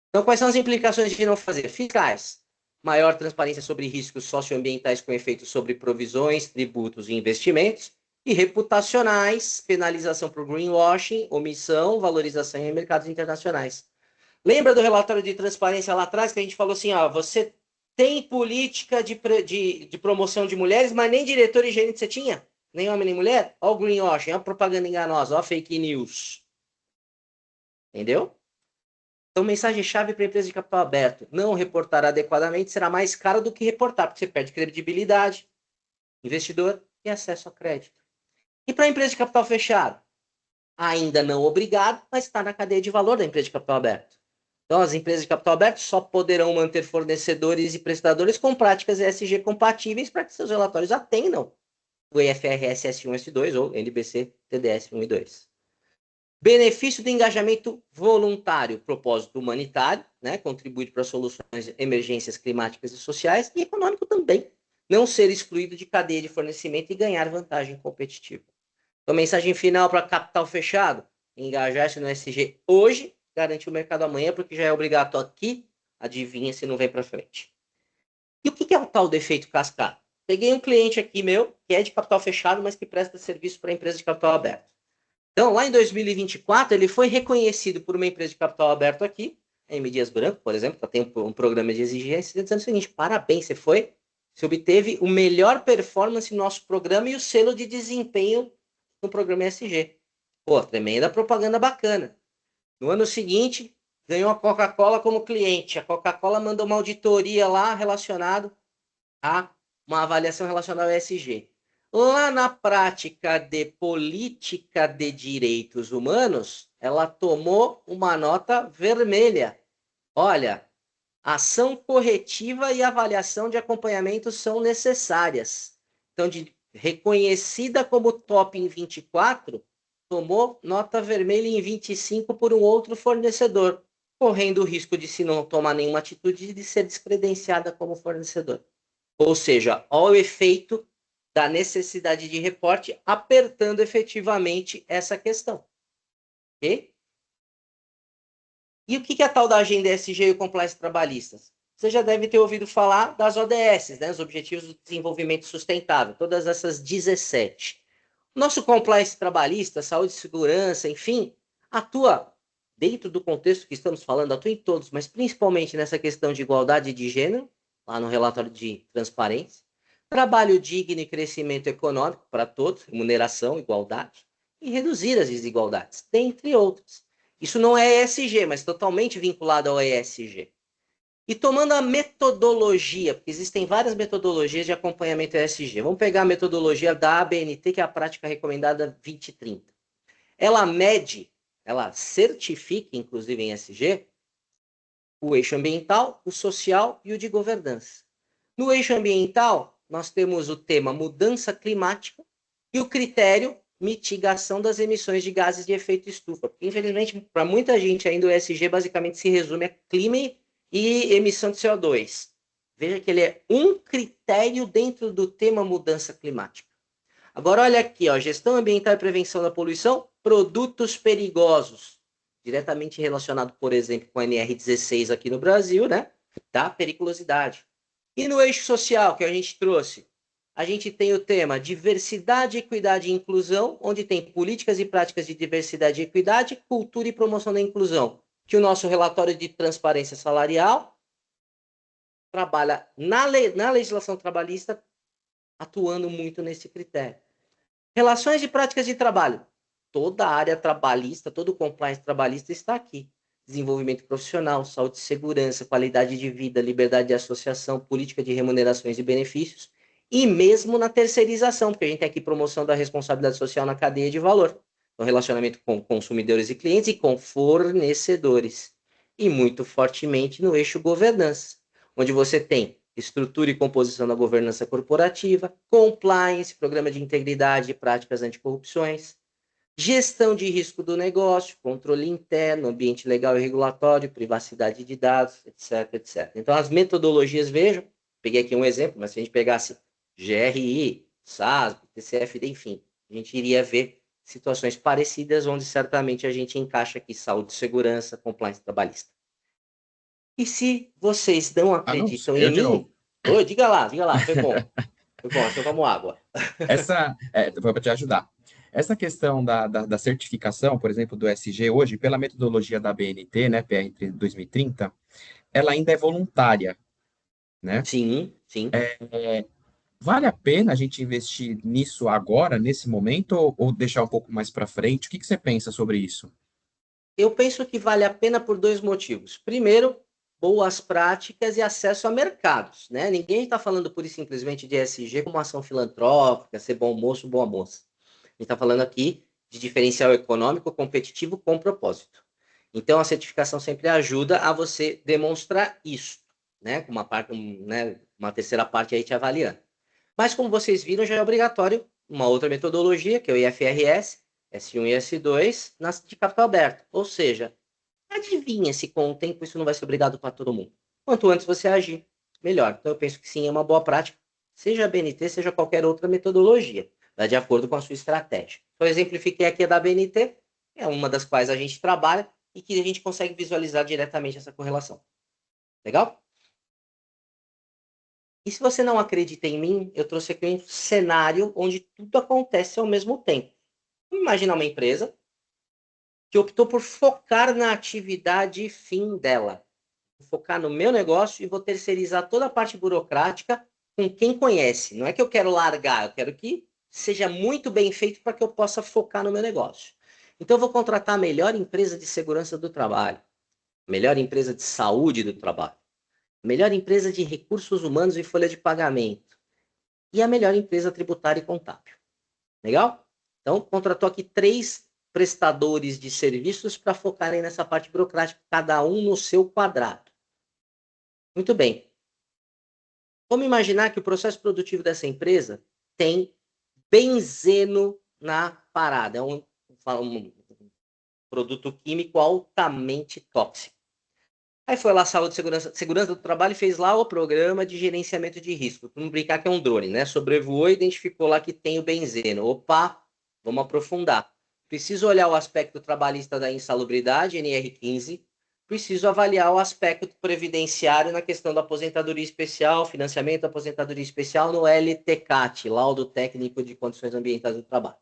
Então, quais são as implicações de não fazer? Fiscais. maior transparência sobre riscos socioambientais com efeitos sobre provisões, tributos e investimentos, e reputacionais, penalização por greenwashing, omissão, valorização em mercados internacionais. Lembra do relatório de transparência lá atrás que a gente falou assim, ó, você tem política de promoção de mulheres, mas nem diretor e gerente você tinha? Nem homem nem mulher? Olha o greenwashing, olha a propaganda enganosa, olha a fake news. Entendeu? Então, mensagem-chave para a empresa de capital aberto. Não reportar adequadamente será mais caro do que reportar, porque você perde credibilidade, investidor e acesso a crédito. E para a empresa de capital fechado? Ainda não obrigado, mas está na cadeia de valor da empresa de capital aberto. Então, as empresas de capital aberto só poderão manter fornecedores e prestadores com práticas ESG compatíveis para que seus relatórios atendam o IFRS S1 S2 ou NBC TDS 1 e 2. Benefício do engajamento voluntário, propósito humanitário, né, contribuir para soluções, emergências climáticas e sociais, e econômico também, não ser excluído de cadeia de fornecimento e ganhar vantagem competitiva. Então, mensagem final para capital fechado, engajar-se no SG hoje, garante o mercado amanhã, porque já é obrigatório aqui, adivinha se não vem para frente. E o que é o tal do efeito cascata? Peguei um cliente aqui meu, que é de capital fechado, mas que presta serviço para empresa de capital aberto. Então, lá em 2024, ele foi reconhecido por uma empresa de capital aberto aqui, a M. Dias Branco, por exemplo, que tem um programa de exigência, dizendo o seguinte, parabéns, você obteve o melhor performance no nosso programa e o selo de desempenho no programa ESG. Pô, tremenda propaganda bacana. No ano seguinte, ganhou a Coca-Cola como cliente. A Coca-Cola mandou uma auditoria lá relacionada a uma avaliação relacionada ao ESG. Lá na prática de política de direitos humanos, ela tomou uma nota vermelha. Olha, ação corretiva e avaliação de acompanhamento são necessárias. Então, reconhecida como top em 24, tomou nota vermelha em 25 por um outro fornecedor, correndo o risco de, se não tomar nenhuma atitude, de ser descredenciada como fornecedor. Ou seja, olha o efeito da necessidade de reporte apertando efetivamente essa questão. Ok? E o que é a tal da agenda ESG e o compliance trabalhistas? Você já deve ter ouvido falar das ODS, né, os Objetivos do Desenvolvimento Sustentável, todas essas 17. Nosso compliance trabalhista, saúde e segurança, enfim, atua dentro do contexto que estamos falando, atua em todos, mas principalmente nessa questão de igualdade de gênero, lá no relatório de transparência, trabalho digno e crescimento econômico para todos, remuneração, igualdade, e reduzir as desigualdades, dentre outras. Isso não é ESG, mas totalmente vinculado ao ESG. E tomando a metodologia, porque existem várias metodologias de acompanhamento ESG. Vamos pegar a metodologia da ABNT, que é a prática recomendada 2030. Ela mede, ela certifica, inclusive em ESG, o eixo ambiental, o social e o de governança. No eixo ambiental, nós temos o tema mudança climática e o critério mitigação das emissões de gases de efeito estufa. Porque, infelizmente, para muita gente ainda o ESG basicamente se resume a clima e emissão de CO2. Veja que ele é um critério dentro do tema mudança climática. Agora, olha aqui, ó, gestão ambiental e prevenção da poluição, produtos perigosos, diretamente relacionado, por exemplo, com a NR16 aqui no Brasil, né, da periculosidade. E no eixo social que a gente trouxe, a gente tem o tema diversidade, equidade e inclusão, onde tem políticas e práticas de diversidade e equidade, cultura e promoção da inclusão, que o nosso relatório de transparência salarial trabalha na legislação trabalhista, atuando muito nesse critério. Relações e práticas de trabalho. Toda a área trabalhista, todo o compliance trabalhista está aqui. Desenvolvimento profissional, saúde e segurança, qualidade de vida, liberdade de associação, política de remunerações e benefícios, e mesmo na terceirização, porque a gente tem aqui promoção da responsabilidade social na cadeia de valor, no relacionamento com consumidores e clientes e com fornecedores, e muito fortemente no eixo governança, onde você tem estrutura e composição da governança corporativa, compliance, programa de integridade e práticas anticorrupções, gestão de risco do negócio, controle interno, ambiente legal e regulatório, privacidade de dados, etc, etc. Então, as metodologias, vejam, peguei aqui um exemplo, mas se a gente pegasse GRI, SASB, TCFD, enfim, a gente iria ver situações parecidas, onde certamente a gente encaixa aqui saúde, segurança, compliance trabalhista. E se vocês não Ah, não, sou acreditam em eu de novo. mim, ô, diga lá, foi bom, assim eu tomo água. Foi para te ajudar. Essa questão da certificação, por exemplo, do SG hoje, pela metodologia da BNT, né, PR 2030, ela ainda é voluntária, né? Sim, sim. Vale a pena a gente investir nisso agora, nesse momento, ou deixar um pouco mais para frente? O que que você pensa sobre isso? Eu penso que vale a pena por dois motivos. Primeiro, boas práticas e acesso a mercados, né? Ninguém está falando pura e simplesmente de ESG como ação filantrópica, ser bom moço, boa moça. A gente está falando aqui de diferencial econômico competitivo com propósito. Então, a certificação sempre ajuda a você demonstrar isso, né? Com uma parte, né? Uma terceira parte aí te avaliando. Mas, como vocês viram, já é obrigatório uma outra metodologia, que é o IFRS, S1 e S2, de capital aberto. Ou seja, adivinha se com o tempo isso não vai ser obrigado para todo mundo. Quanto antes você agir, melhor. Então, eu penso que sim, é uma boa prática, seja a BNT, seja qualquer outra metodologia, tá? De acordo com a sua estratégia. Então, eu exemplifiquei aqui a da BNT, é uma das quais a gente trabalha e que a gente consegue visualizar diretamente essa correlação. Legal? E se você não acredita em mim, eu trouxe aqui um cenário onde tudo acontece ao mesmo tempo. Vamos imaginar uma empresa que optou por focar na atividade fim dela. Vou focar no meu negócio e vou terceirizar toda a parte burocrática com quem conhece. Não é que eu quero largar, eu quero que seja muito bem feito para que eu possa focar no meu negócio. Então, eu vou contratar a melhor empresa de segurança do trabalho, a melhor empresa de saúde do trabalho, a melhor empresa de recursos humanos e folha de pagamento e a melhor empresa tributária e contábil. Legal? Então, contratou aqui 3 prestadores de serviços para focarem nessa parte burocrática, cada um no seu quadrado. Muito bem. Vamos imaginar que o processo produtivo dessa empresa tem benzeno na parada. É um produto químico altamente tóxico. Aí foi lá a saúde, segurança do trabalho e fez lá o programa de gerenciamento de risco. Vamos brincar que é um drone, né? Sobrevoou e identificou lá que tem o benzeno. Opa, vamos aprofundar. Preciso olhar o aspecto trabalhista da insalubridade, NR15. Preciso avaliar o aspecto previdenciário na questão da aposentadoria especial, financiamento da aposentadoria especial no LTCAT, Laudo Técnico de Condições Ambientais do Trabalho.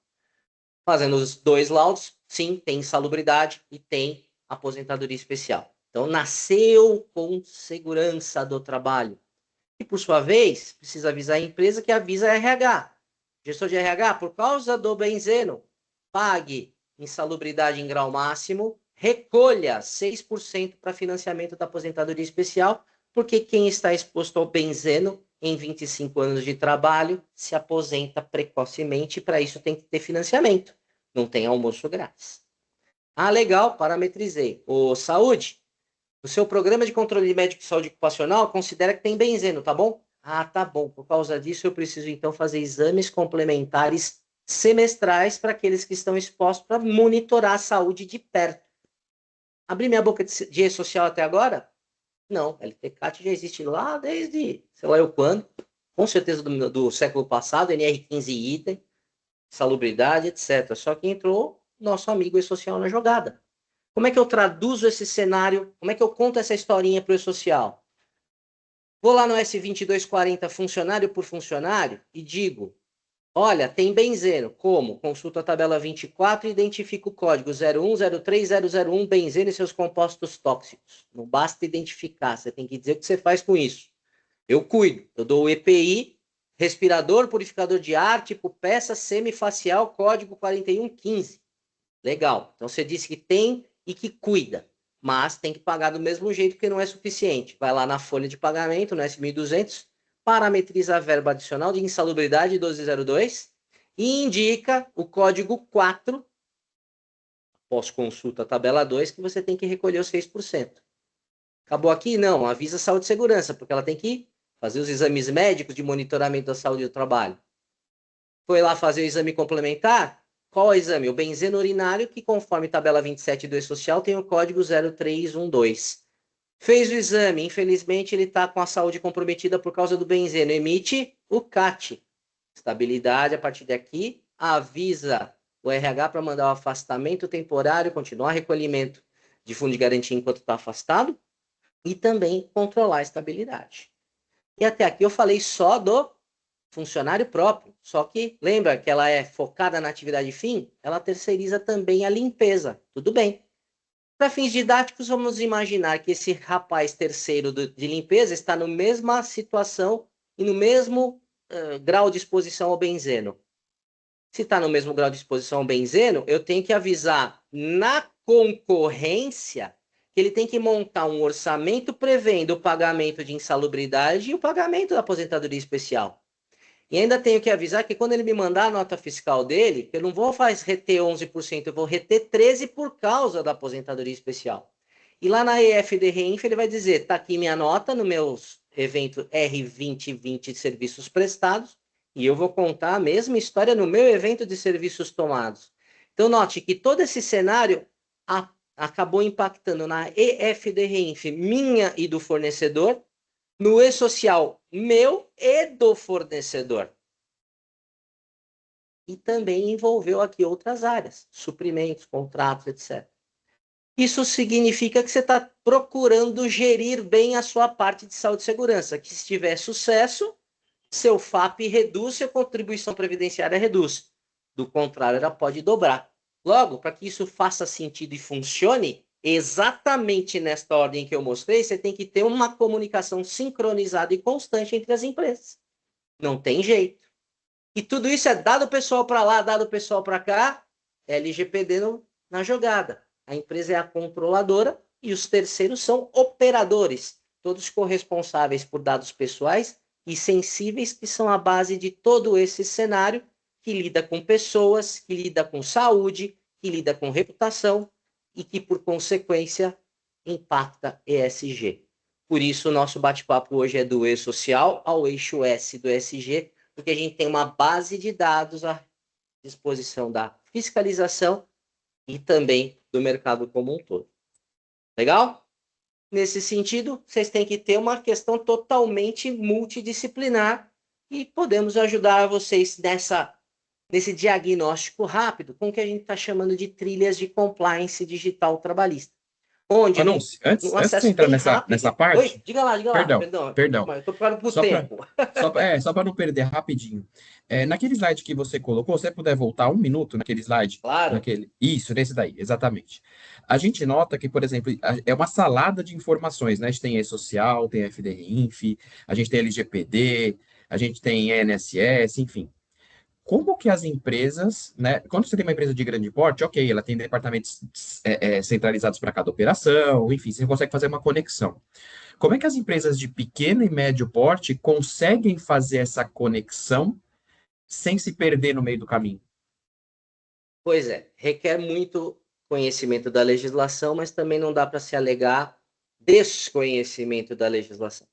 Fazendo os dois laudos, sim, tem insalubridade e tem aposentadoria especial. Então, nasceu com segurança do trabalho. E, por sua vez, precisa avisar a empresa que avisa a RH. Gestor de RH, por causa do benzeno, pague insalubridade em grau máximo, recolha 6% para financiamento da aposentadoria especial, porque quem está exposto ao benzeno em 25 anos de trabalho se aposenta precocemente, para isso tem que ter financiamento. Não tem almoço grátis. Ah, legal, parametrizei. Ô, saúde, o seu programa de controle médico de saúde ocupacional considera que tem benzeno, tá bom? Ah, tá bom. Por causa disso, eu preciso então fazer exames complementares semestrais para aqueles que estão expostos para monitorar a saúde de perto. Abri minha boca de rede social até agora? Não, LTCAT já existe lá desde, sei lá eu quando, com certeza do século passado, NR15 item, salubridade, etc. Só que entrou nosso amigo e-social na jogada. Como é que eu traduzo esse cenário? Como é que eu conto essa historinha para o e-social? Vou lá no S2240 funcionário por funcionário e digo, olha, tem benzeno. Como? Consulta a tabela 24 e identifica o código 0103001 benzeno e seus compostos tóxicos. Não basta identificar, você tem que dizer o que você faz com isso. Eu cuido, eu dou o EPI, respirador, purificador de ar, tipo peça semifacial, código 4115. Legal. Então você disse que tem e que cuida, mas tem que pagar do mesmo jeito porque não é suficiente. Vai lá na folha de pagamento, no S1200, parametriza a verba adicional de insalubridade 1202 e indica o código 4, pós consulta tabela 2, que você tem que recolher os 6%. Acabou aqui? Não, avisa a saúde e segurança, porque ela tem que fazer os exames médicos de monitoramento da saúde do trabalho. Foi lá fazer o exame complementar? Qual é o exame? O benzeno urinário, que conforme tabela 27 do E-Social tem o código 0312. Fez o exame, infelizmente ele está com a saúde comprometida por causa do benzeno. Emite o CAT. Estabilidade, a partir daqui, avisa o RH para mandar o afastamento temporário, continuar recolhimento de fundo de garantia enquanto está afastado, e também controlar a estabilidade. E até aqui eu falei só do funcionário próprio, só que lembra que ela é focada na atividade fim, ela terceiriza também a limpeza, tudo bem. Para fins didáticos, vamos imaginar que esse rapaz terceiro de limpeza está na mesma situação e no mesmo grau de exposição ao benzeno. Se está no mesmo grau de exposição ao benzeno, eu tenho que avisar na concorrência que ele tem que montar um orçamento prevendo o pagamento de insalubridade e o pagamento da aposentadoria especial. E ainda tenho que avisar que quando ele me mandar a nota fiscal dele, eu não vou reter 11%, eu vou reter 13% por causa da aposentadoria especial. E lá na EFD Reinf ele vai dizer, tá aqui minha nota no meu evento R2020 serviços prestados, e eu vou contar a mesma história no meu evento de serviços tomados. Então note que todo esse cenário acabou impactando na EFD Reinf minha e do fornecedor, no e-social meu e do fornecedor. E também envolveu aqui outras áreas, suprimentos, contratos, etc. Isso significa que você está procurando gerir bem a sua parte de saúde e segurança, que se tiver sucesso, seu FAP reduz, sua contribuição previdenciária reduz. Do contrário, ela pode dobrar. Logo, para que isso faça sentido e funcione, exatamente nesta ordem que eu mostrei, você tem que ter uma comunicação sincronizada e constante entre as empresas. Não tem jeito. E tudo isso é dado o pessoal para lá, dado o pessoal para cá, LGPD na jogada. A empresa é a controladora e os terceiros são operadores, todos corresponsáveis por dados pessoais e sensíveis, que são a base de todo esse cenário que lida com pessoas, que lida com saúde, que lida com reputação e que, por consequência, impacta ESG. Por isso, o nosso bate-papo hoje é do E-Social ao eixo S do ESG, porque a gente tem uma base de dados à disposição da fiscalização e também do mercado como um todo. Legal? Nesse sentido, vocês têm que ter uma questão totalmente multidisciplinar e podemos ajudar vocês nesse diagnóstico rápido com o que a gente está chamando de trilhas de compliance digital trabalhista. Onde, num Antes de você acesso entrar bem nessa rápido... Oi, parte, diga lá, perdão, perdão, perdão. eu estou parando por Só para tempo. só para não perder rapidinho. Naquele slide que você colocou, se você puder voltar um minuto naquele slide, Claro. isso, nesse daí, exatamente. A gente nota que, por exemplo, é uma salada de informações, né? A gente tem E-Social, tem FDRINF, a gente tem LGPD, a gente tem NSS, enfim. Como que as empresas, né? Quando você tem uma empresa de grande porte, ok, ela tem departamentos centralizados para cada operação, enfim, você consegue fazer uma conexão. Como é que as empresas de pequeno e médio porte conseguem fazer essa conexão sem se perder no meio do caminho? Pois é, requer muito conhecimento da legislação, mas também não dá para se alegar desconhecimento da legislação.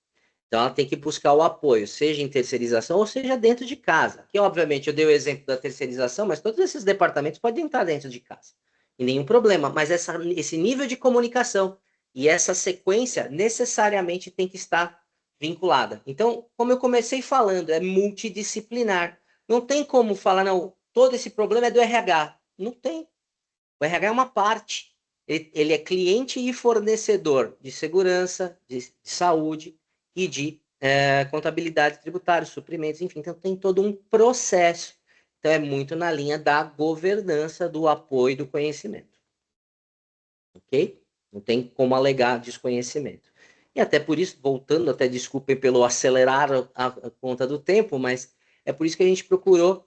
Então, ela tem que buscar o apoio, seja em terceirização ou seja dentro de casa. Que, obviamente, eu dei o exemplo da terceirização, mas todos esses departamentos podem estar dentro de casa. E nenhum problema. Mas esse nível de comunicação e essa sequência necessariamente tem que estar vinculada. Então, como eu comecei falando, é multidisciplinar. Não tem como falar, não, todo esse problema é do RH. Não tem. O RH é uma parte. Ele é cliente e fornecedor de segurança, de saúde e de contabilidade tributária, suprimentos, enfim. Então, tem todo um processo. Então, é muito na linha da governança, do apoio e do conhecimento. Ok? Não tem como alegar desconhecimento. E até por isso, voltando, até desculpem pelo acelerar a conta do tempo, mas é por isso que a gente procurou,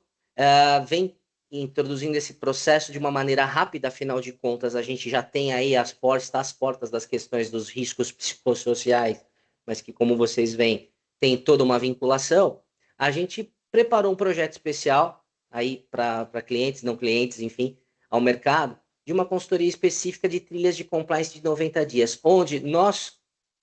vem introduzindo esse processo de uma maneira rápida, afinal de contas, a gente já tem aí às portas das questões dos riscos psicossociais, mas que, como vocês veem, tem toda uma vinculação. A gente preparou um projeto especial aí para clientes, não clientes, enfim, ao mercado, de uma consultoria específica de trilhas de compliance de 90 dias, onde nós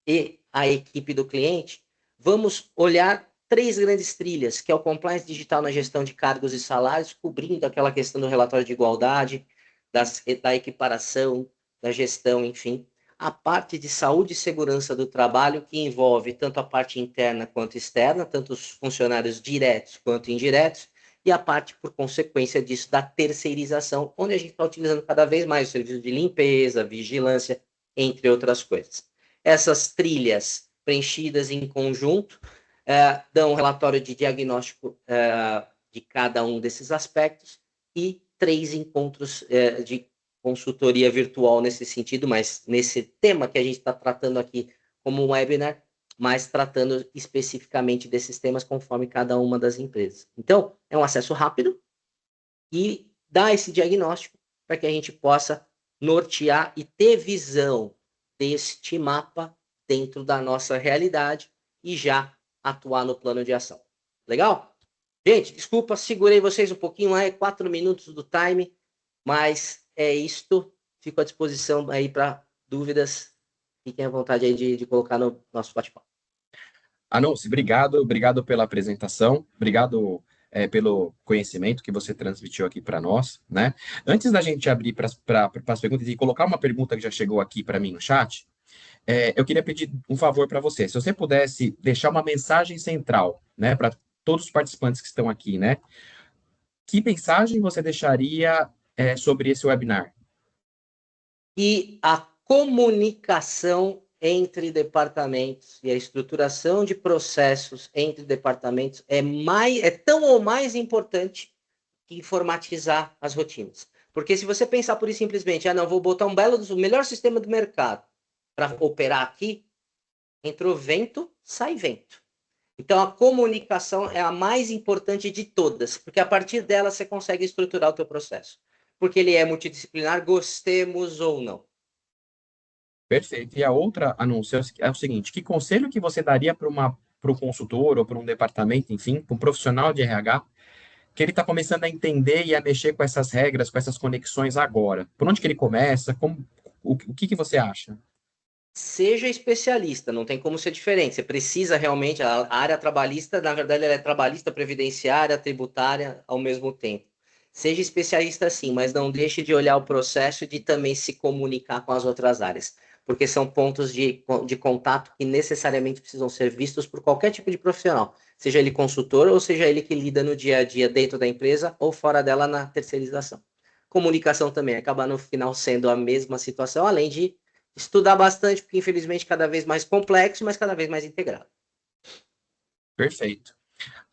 e a equipe do cliente vamos olhar 3 grandes trilhas, que é o compliance digital na gestão de cargos e salários, cobrindo aquela questão do relatório de igualdade, da equiparação, da gestão, enfim. A parte de saúde e segurança do trabalho, que envolve tanto a parte interna quanto externa, tanto os funcionários diretos quanto indiretos, e a parte, por consequência disso, da terceirização, onde a gente está utilizando cada vez mais o serviço de limpeza, vigilância, entre outras coisas. essas trilhas preenchidas em conjunto dão um relatório de diagnóstico de cada um desses aspectos e 3 encontros de consultoria virtual nesse sentido, mas nesse tema que a gente está tratando aqui como um webinar, mas tratando especificamente desses temas conforme cada uma das empresas. Então, é um acesso rápido e dá esse diagnóstico para que a gente possa nortear e ter visão deste mapa dentro da nossa realidade e já atuar no plano de ação. Legal? Gente, desculpa, segurei vocês um pouquinho, 4 minutos do time, mas é isto. Fico à disposição aí para dúvidas. Fiquem à vontade aí de colocar no nosso bate-papo. Anúncio, obrigado pela apresentação, obrigado pelo conhecimento que você transmitiu aqui para nós, né? Antes da gente abrir para as perguntas e colocar uma pergunta que já chegou aqui para mim no chat, eu queria pedir um favor para você. Se você pudesse deixar uma mensagem central, né, para todos os participantes que estão aqui, né? Que mensagem você deixaria sobre esse webinar? E a comunicação entre departamentos e a estruturação de processos entre departamentos é tão ou mais importante que informatizar as rotinas. Porque se você pensar por isso simplesmente, não, vou botar o melhor sistema do mercado para operar aqui, entrou vento, sai vento. Então, a comunicação é a mais importante de todas, porque a partir dela você consegue estruturar o teu processo. Porque ele é multidisciplinar, gostemos ou não. Perfeito. E a outra anúncio é o seguinte: que conselho que você daria para um consultor ou para um departamento, enfim, para um profissional de RH, que ele está começando a entender e a mexer com essas regras, com essas conexões agora? Por onde que ele começa? O que você acha? Seja especialista, não tem como ser diferente. Você precisa realmente, a área trabalhista, na verdade, ela é trabalhista, previdenciária, tributária ao mesmo tempo. Seja especialista sim, mas não deixe de olhar o processo e de também se comunicar com as outras áreas, porque são pontos de contato que necessariamente precisam ser vistos por qualquer tipo de profissional, seja ele consultor ou seja ele que lida no dia a dia dentro da empresa ou fora dela na terceirização. Comunicação também acaba no final sendo a mesma situação, além de estudar bastante, porque infelizmente cada vez mais complexo, mas cada vez mais integrado. Perfeito.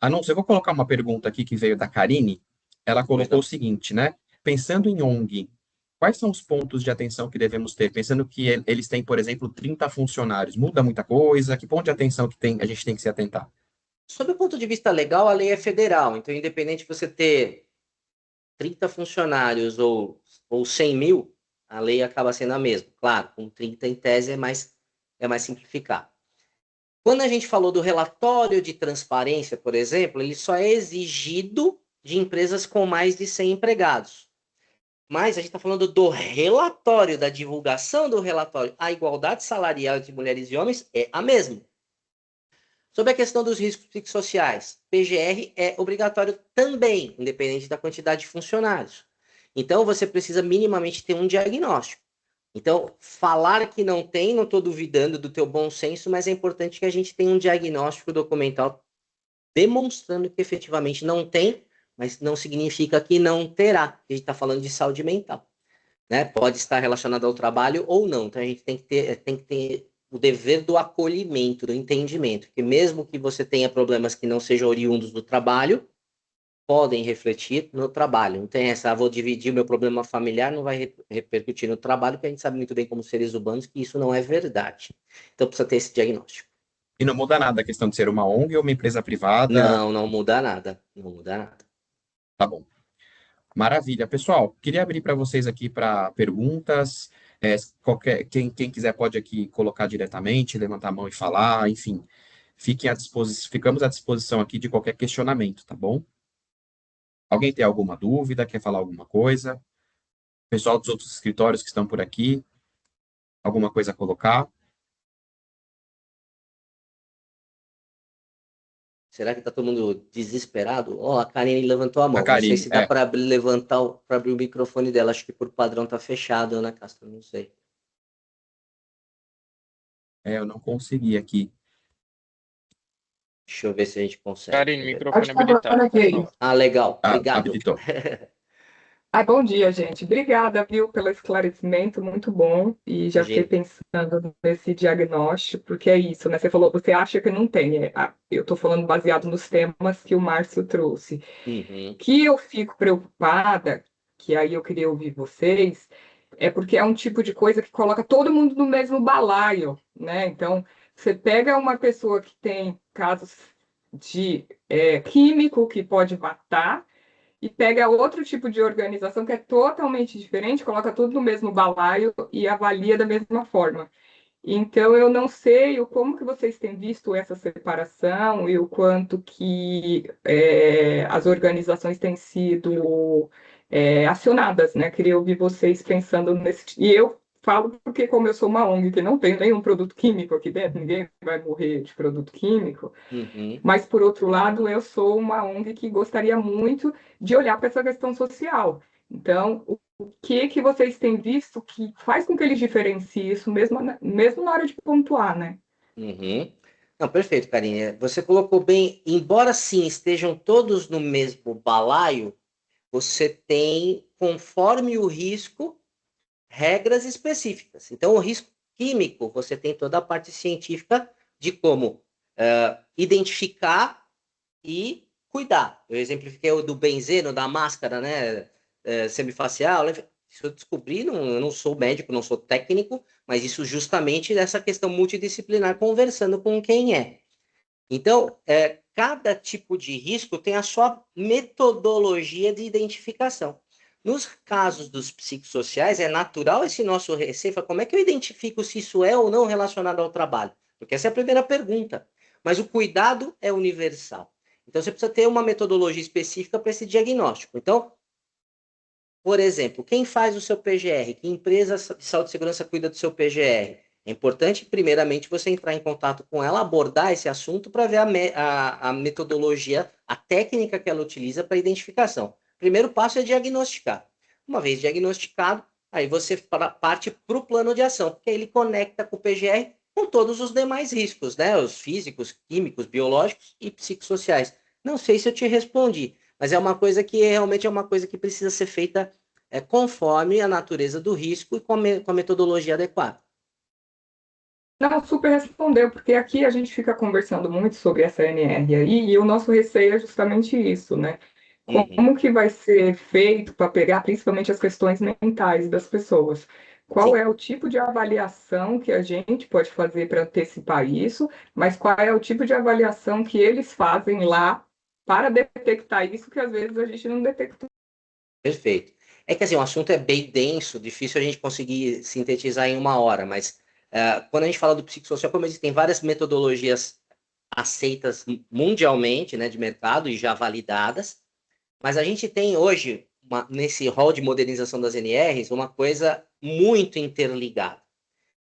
Anúncio, eu vou colocar uma pergunta aqui que veio da Karine. Ela colocou o seguinte, né? Pensando em ONG, quais são os pontos de atenção que devemos ter? Pensando que eles têm, por exemplo, 30 funcionários, muda muita coisa? Que ponto de atenção que a gente tem que se atentar? Sob o ponto de vista legal, a lei é federal, então independente de você ter 30 funcionários ou 100 mil, a lei acaba sendo a mesma. Claro, com 30 em tese é mais simplificado. Quando a gente falou do relatório de transparência, por exemplo, ele só é exigido de empresas com mais de 100 empregados. Mas a gente está falando do relatório, da divulgação do relatório. A igualdade salarial entre mulheres e homens é a mesma. Sobre a questão dos riscos psicossociais, PGR é obrigatório também, independente da quantidade de funcionários. Então, você precisa minimamente ter um diagnóstico. Então, falar que não tem, não estou duvidando do teu bom senso, mas é importante que a gente tenha um diagnóstico documental demonstrando que efetivamente não tem, mas não significa que não terá. A gente está falando de saúde mental, né? Pode estar relacionado ao trabalho ou não. Então, a gente tem que ter o dever do acolhimento, do entendimento, que mesmo que você tenha problemas que não sejam oriundos do trabalho, podem refletir no trabalho. Não tem essa, vou dividir o meu problema familiar, não vai repercutir no trabalho, porque a gente sabe muito bem como seres humanos que isso não é verdade. Então precisa ter esse diagnóstico. E não muda nada a questão de ser uma ONG ou uma empresa privada. Não, não muda nada. Não muda nada. Tá bom. Maravilha. Pessoal, queria abrir para vocês aqui para perguntas. Quem quiser pode aqui colocar diretamente, levantar a mão e falar, enfim. Ficamos à disposição aqui de qualquer questionamento, tá bom? Alguém tem alguma dúvida, quer falar alguma coisa? Pessoal dos outros escritórios que estão por aqui, alguma coisa a colocar? Será que está todo mundo desesperado? Ó, a Karine levantou a A mão. Não sei Karine, se dá para abrir o microfone dela. Acho que por padrão tá fechado, né, Castro? Não sei. eu não consegui aqui. Deixa eu ver se a gente consegue. Karine, microfone habilitado, pode falar. Ah, legal. Obrigado. Habilitou. Bom dia, gente. Obrigada, viu, pelo esclarecimento, muito bom. E já fiquei Imagina. pensando nesse diagnóstico, porque é isso, né? Você falou, você acha que não tem. Eu estou falando baseado nos temas que o Márcio trouxe. Uhum, Que eu fico preocupada, que aí eu queria ouvir vocês, é porque é um tipo de coisa que coloca todo mundo no mesmo balaio, né? Então, você pega uma pessoa que tem casos de químico que pode matar e pega outro tipo de organização que é totalmente diferente, coloca tudo no mesmo balaio e avalia da mesma forma. Então, eu não sei como que vocês têm visto essa separação e o quanto que as organizações têm sido acionadas, né? Queria ouvir vocês pensando nesse... E eu falo porque, como eu sou uma ONG que não tem nenhum produto químico aqui dentro, ninguém vai morrer de produto químico, uhum. mas, por outro lado, eu sou uma ONG que gostaria muito de olhar para essa questão social. Então, o que vocês têm visto que faz com que eles diferenciem isso, mesmo na hora de pontuar, né? Uhum. Não, perfeito, Karine. Você colocou bem, embora sim estejam todos no mesmo balaio, você tem, conforme o risco, regras específicas. Então, o risco químico, você tem toda a parte científica de como identificar e cuidar. Eu exemplifiquei o do benzeno, da máscara, né, semifacial. Isso eu descobri, não, eu não sou médico, não sou técnico, mas isso justamente dessa questão multidisciplinar, conversando com quem é. Então, cada tipo de risco tem a sua metodologia de identificação. Nos casos dos psicossociais, é natural esse nosso receio. Como é que eu identifico se isso é ou não relacionado ao trabalho? Porque essa é a primeira pergunta. Mas o cuidado é universal. Então, você precisa ter uma metodologia específica para esse diagnóstico. Então, por exemplo, quem faz o seu PGR? Que empresa de saúde e segurança cuida do seu PGR? É importante, primeiramente, você entrar em contato com ela, abordar esse assunto para ver a metodologia, a técnica que ela utiliza para identificação. O primeiro passo é diagnosticar. Uma vez diagnosticado, aí você parte para o plano de ação, porque ele conecta com o PGR com todos os demais riscos, né? Os físicos, químicos, biológicos e psicossociais. Não sei se eu te respondi, mas é uma coisa que realmente é uma coisa que precisa ser feita conforme a natureza do risco e com a metodologia adequada. Não, super respondeu, porque aqui a gente fica conversando muito sobre essa NR aí, e o nosso receio é justamente isso, né? Uhum. Como que vai ser feito para pegar principalmente as questões mentais das pessoas? Qual Sim, é o tipo de avaliação que a gente pode fazer para antecipar isso, mas qual é o tipo de avaliação que eles fazem lá para detectar isso que às vezes a gente não detecta. perfeito. É que assim, o assunto é bem denso, difícil a gente conseguir sintetizar em uma hora, mas quando a gente fala do psicossocial, como eu disse, tem várias metodologias aceitas mundialmente, né, de mercado e já validadas, mas a gente tem hoje, nesse rol de modernização das NRs, uma coisa muito interligada.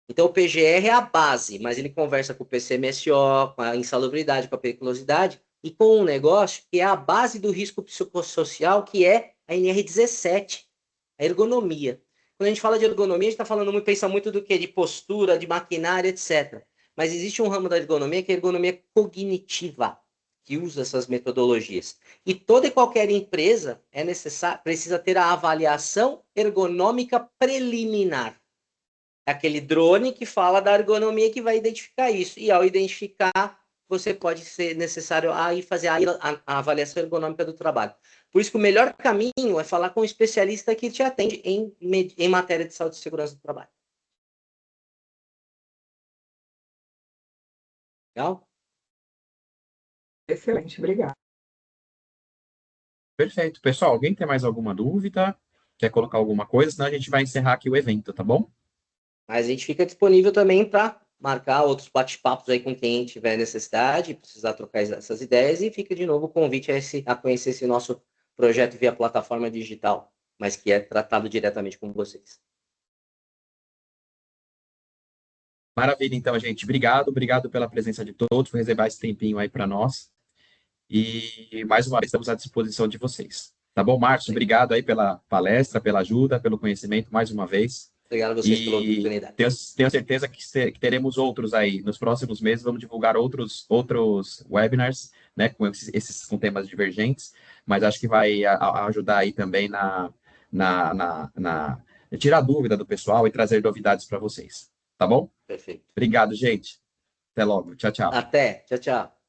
Então, o PGR é a base, mas ele conversa com o PCMSO, com a insalubridade, com a periculosidade e com um negócio que é a base do risco psicossocial, que é a NR17, a ergonomia. Quando a gente fala de ergonomia, a gente está falando muito, pensa muito do que? De postura, de maquinária, etc. Mas existe um ramo da ergonomia que é a ergonomia cognitiva, que usa essas metodologias. E toda e qualquer empresa precisa ter a avaliação ergonômica preliminar, aquele drone que fala da ergonomia que vai identificar isso. E ao identificar, você pode ser necessário aí fazer a avaliação ergonômica do trabalho. Por isso que o melhor caminho é falar com um especialista que te atende em matéria de saúde e segurança do trabalho. Legal? Excelente, obrigada. Perfeito. Pessoal, alguém tem mais alguma dúvida? Quer colocar alguma coisa? Senão a gente vai encerrar aqui o evento, tá bom? Mas a gente fica disponível também para marcar outros bate-papos aí com quem tiver necessidade, precisar trocar essas ideias, e fica de novo o convite a conhecer esse nosso projeto via plataforma digital, mas que é tratado diretamente com vocês. Maravilha, então, gente. Obrigado pela presença de todos, por reservar esse tempinho aí para nós. E mais uma vez, estamos à disposição de vocês. Tá bom, Márcio? Obrigado aí pela palestra, pela ajuda, pelo conhecimento mais uma vez. Obrigado a vocês pela E oportunidade. tenho certeza que teremos outros aí. Nos próximos meses, vamos divulgar outros webinars, né, com temas divergentes, mas acho que vai ajudar aí também tirar dúvida do pessoal e trazer novidades para vocês. Tá bom? Perfeito. Obrigado, gente. Até logo. Tchau, tchau. Até. Tchau, tchau.